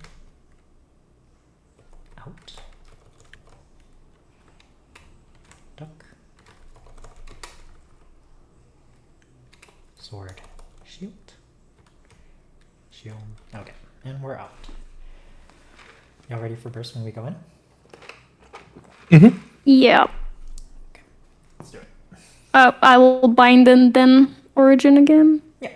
Out. Duck. Sword. Shield. Shield. Okay, and we're out. Y'all ready for burst when we go in? Mm-hmm. Yeah. Let's do it. I will bind and then origin again. Yeah.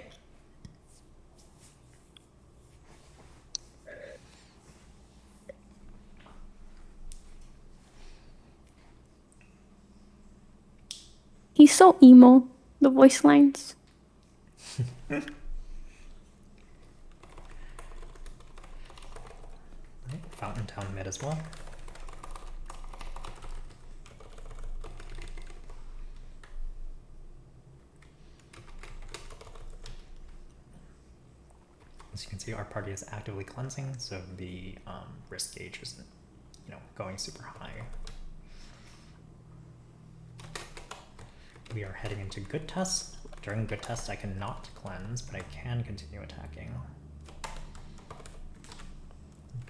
He's so emo. The voice lines. Right, Fountain Town mid as well. see our party is actively cleansing, so the risk gauge isn't, going super high. We are heading into good test. During good test, I cannot cleanse, but I can continue attacking.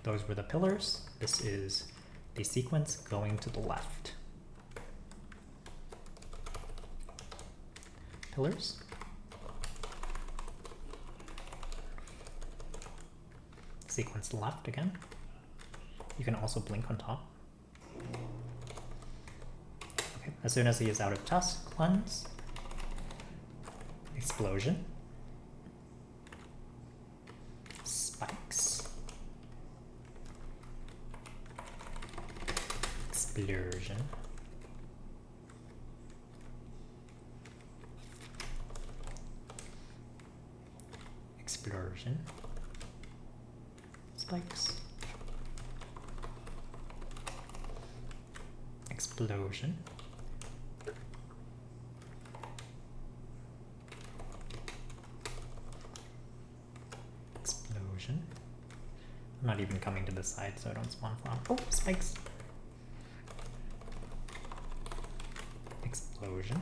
Those were the pillars. This is the sequence going to the left. Pillars. Sequence left again. You can also blink on top. Okay, as soon as he is out of test, cleanse. Explosion. Spikes. Explosion. Explosion. Spikes. Explosion. Explosion. I'm not even coming to this side so I don't spawn flop. Oh, spikes. Explosion.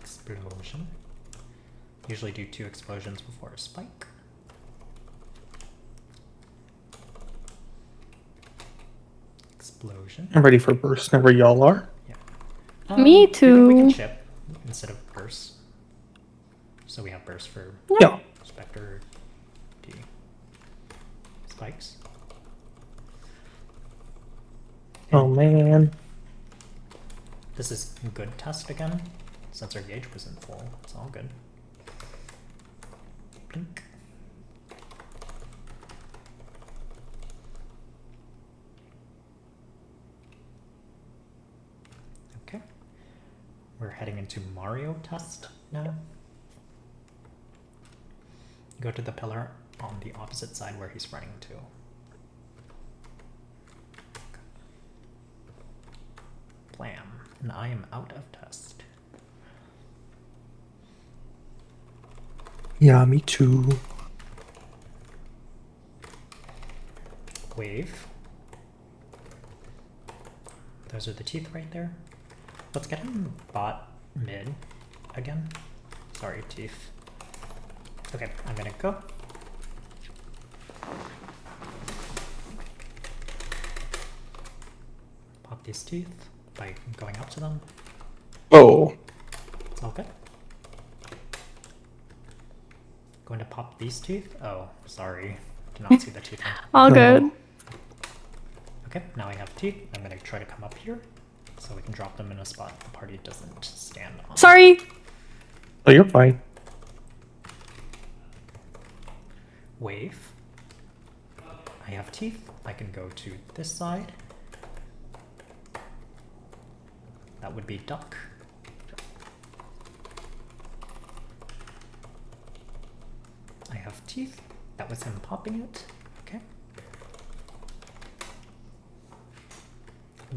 Explosion. Usually do 2 explosions before a spike. Explosion. I'm ready for burst whenever y'all are. Yeah. Me too. We can chip instead of burst. So we have burst for Yeah. Spectre D. Spikes. Oh man. This is good test again, since our gauge wasn't full. It's all good. Blink. Okay. We're heading into Mario test now. Go to the pillar on the opposite side where he's running to. Blam. And I am out of test. Yeah, me too. Wave. Those are the teeth right there. Let's get him bot mid again. Sorry, teeth. Okay, I'm gonna go. Pop these teeth by going up to them. Oh. It's all good. Going to pop these teeth? Oh, sorry. Did not see the teeth. All No. good. Okay, now I have teeth. I'm gonna try to come up here so we can drop them in a spot the party doesn't stand on. Sorry. Oh, you're fine. Wave. I have teeth. I can go to this side. That would be duck. I have teeth. That was him popping it. Okay.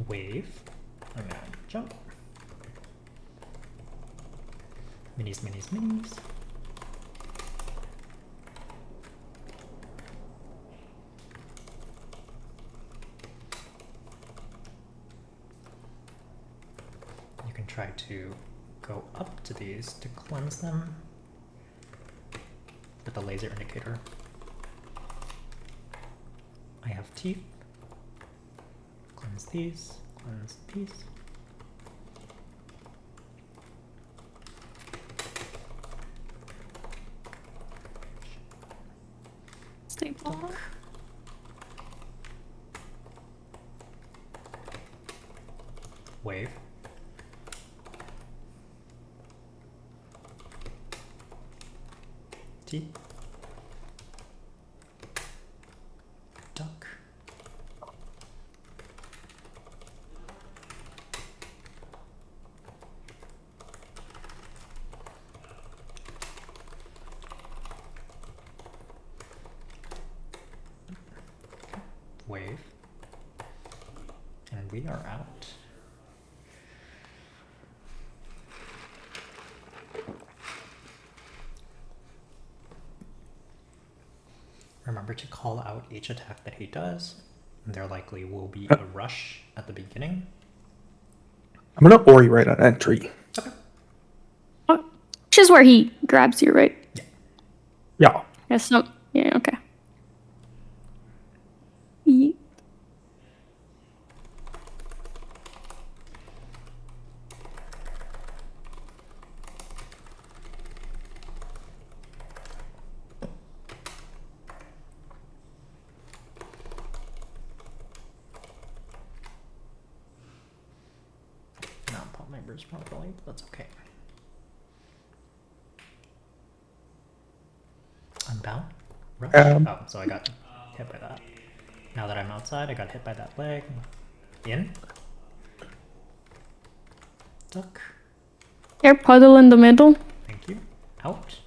Wave. I'm gonna jump. Minis, minis, minis. You can try to go up to these to cleanse them with the laser indicator. I have teeth. Cleanse these, cleanse these. Stay block. Wave. Teeth. Duck. Wave. And we are out. remember to call out each attack that he does. There likely will be a rush at the beginning. I'm gonna Ori right on entry. Okay. Which is where he grabs you, right? Yeah. Yes, no. Yeah, okay. Yeet. Not pop my burst properly, but that's okay. Unbound? Rush? Oh, so I got hit by that. Now that I'm outside, I got hit by that leg. In. Duck. Air puddle in the middle. Thank you. Out.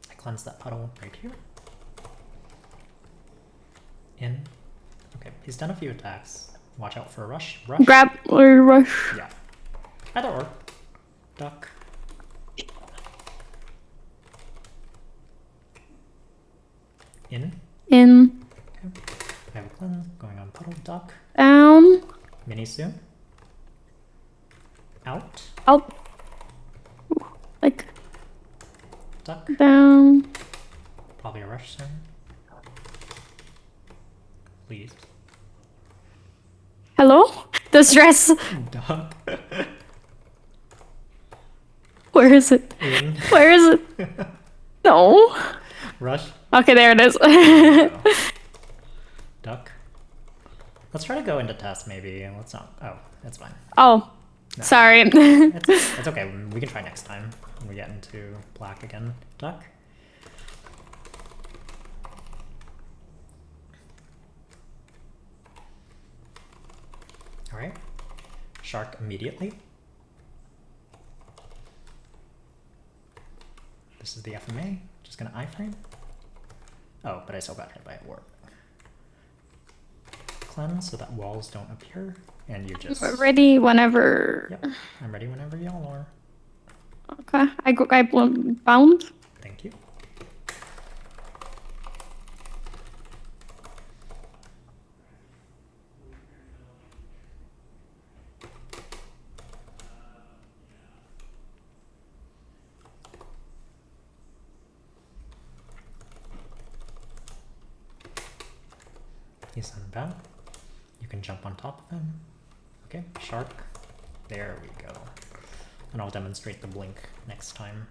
I cleanse that puddle right here. In. Okay, he's done a few attacks. Watch out for a rush. Rush. Grab or rush. Yeah. Either or. Duck. In. In. Okay. I have a cleanse going on puddle. Duck. Down. Mini soon. Out. Out. Like, Duck. down. Probably a rush soon. Please. Hello? Distress. Duck. Where is it? In. Where is it? No. Rush. Okay, there it is. Duck. Let's try to go into test maybe. Let's not. Oh, that's fine. Oh, No. sorry. It's okay. We can try next time when we get into black again. Duck. Alright. Shark immediately. This is the FMA. Just gonna iframe. Oh, but I still got hit by a warp. Cleanse so that walls don't appear. And you just... We're ready whenever. Yep, I'm ready whenever y'all are. Okay, I bound. Thank you. He's unbound. You can jump on top of him. Okay, shark. There we go. And I'll demonstrate the blink next time.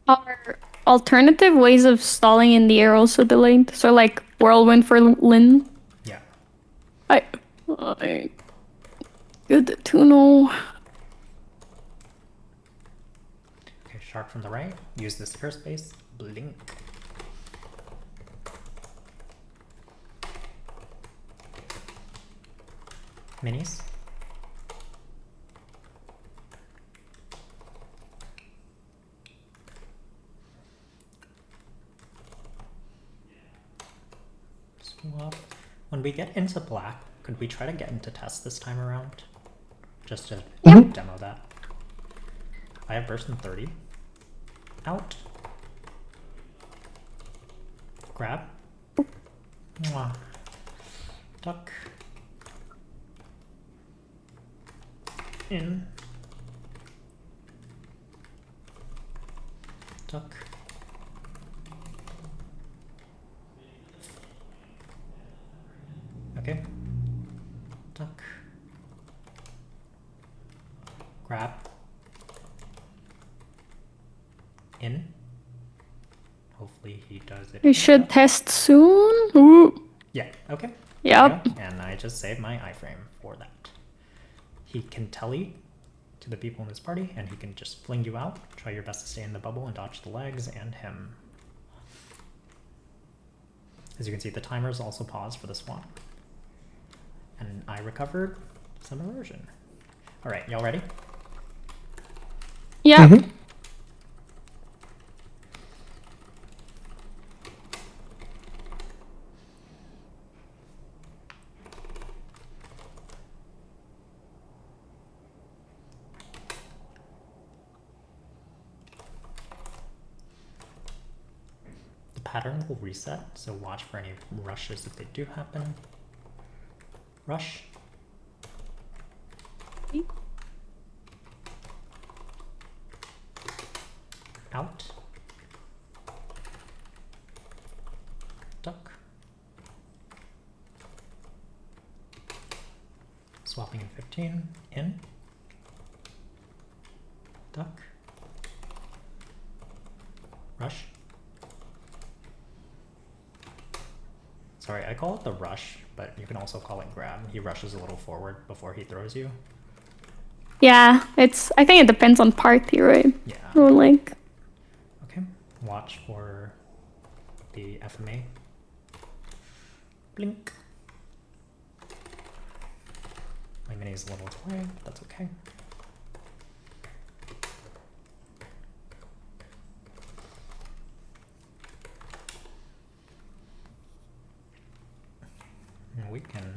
Are alternative ways of stalling in the air also delayed? So like whirlwind for Lin? Yeah. I good to know. Okay, shark from the right. Use this airspace. Blink. Minis. Swap. When we get into black, could we try to get into test this time around? Just to demo that. I have burst in 30. Out. Grab. Mwah. Duck. In. Duck. Okay. Duck. Grab. In. Hopefully he does it. We should test soon. Ooh. Yeah, okay. Yep. There we go. And I just saved my iframe for that. He can telly to the people in his party, and he can just fling you out. Try your best to stay in the bubble and dodge the legs and him. As you can see, the timers also pause for the swap. And I recovered some erosion. All right, y'all ready? Yeah. Mhm. pattern will reset, so watch for any rushes if they do happen. Rush. Out. Duck. Swapping in 15. In. Duck. Rush. Sorry, I call it the rush, but you can also call it grab. He rushes a little forward before he throws you. Yeah, I think it depends on party, right? Yeah. Or like... Okay, watch for the FMA. Blink. My mini is a little away, but that's okay. And we can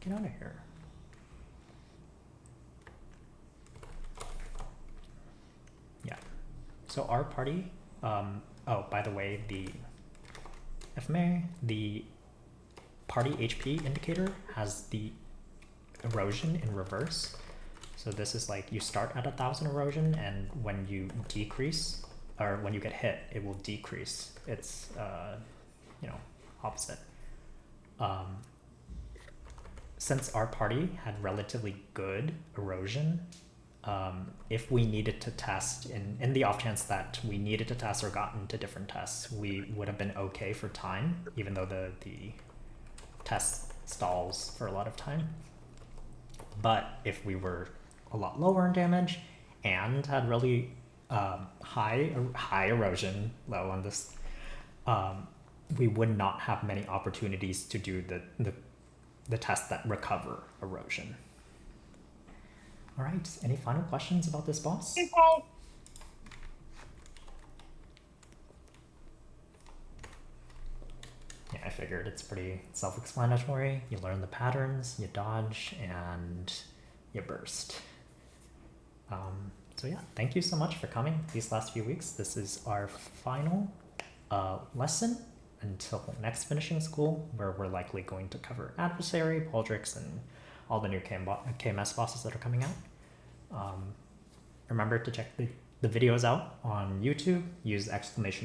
get out of here. Yeah. So our party, oh, by the way, the FMA, the party HP indicator has the erosion in reverse. So this is like you start at 1,000 erosion, and when you decrease, or when you get hit, it will decrease. It's, you know, opposite. Since our party had relatively good erosion, if we needed to test, in the off chance that we needed to test or got into different tests, we would have been okay for time, even though the test stalls for a lot of time. But if we were a lot lower in damage and had really high erosion, low on this, we would not have many opportunities to do the tests that recover erosion. All right, any final questions about this boss? Yeah, I figured it's pretty self-explanatory. You learn the patterns, you dodge, and you burst. So yeah, thank you so much for coming these last few weeks. This is our final lesson until next finishing school, where we're likely going to cover Adversary, Baldrix, and all the new KMS bosses that are coming out. Remember to check the videos out on YouTube. Use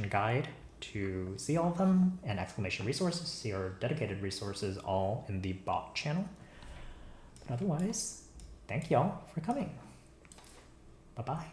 !guide to see all of them, and !resources, see our dedicated resources all in the bot channel. But otherwise, thank y'all for coming. Bye-bye.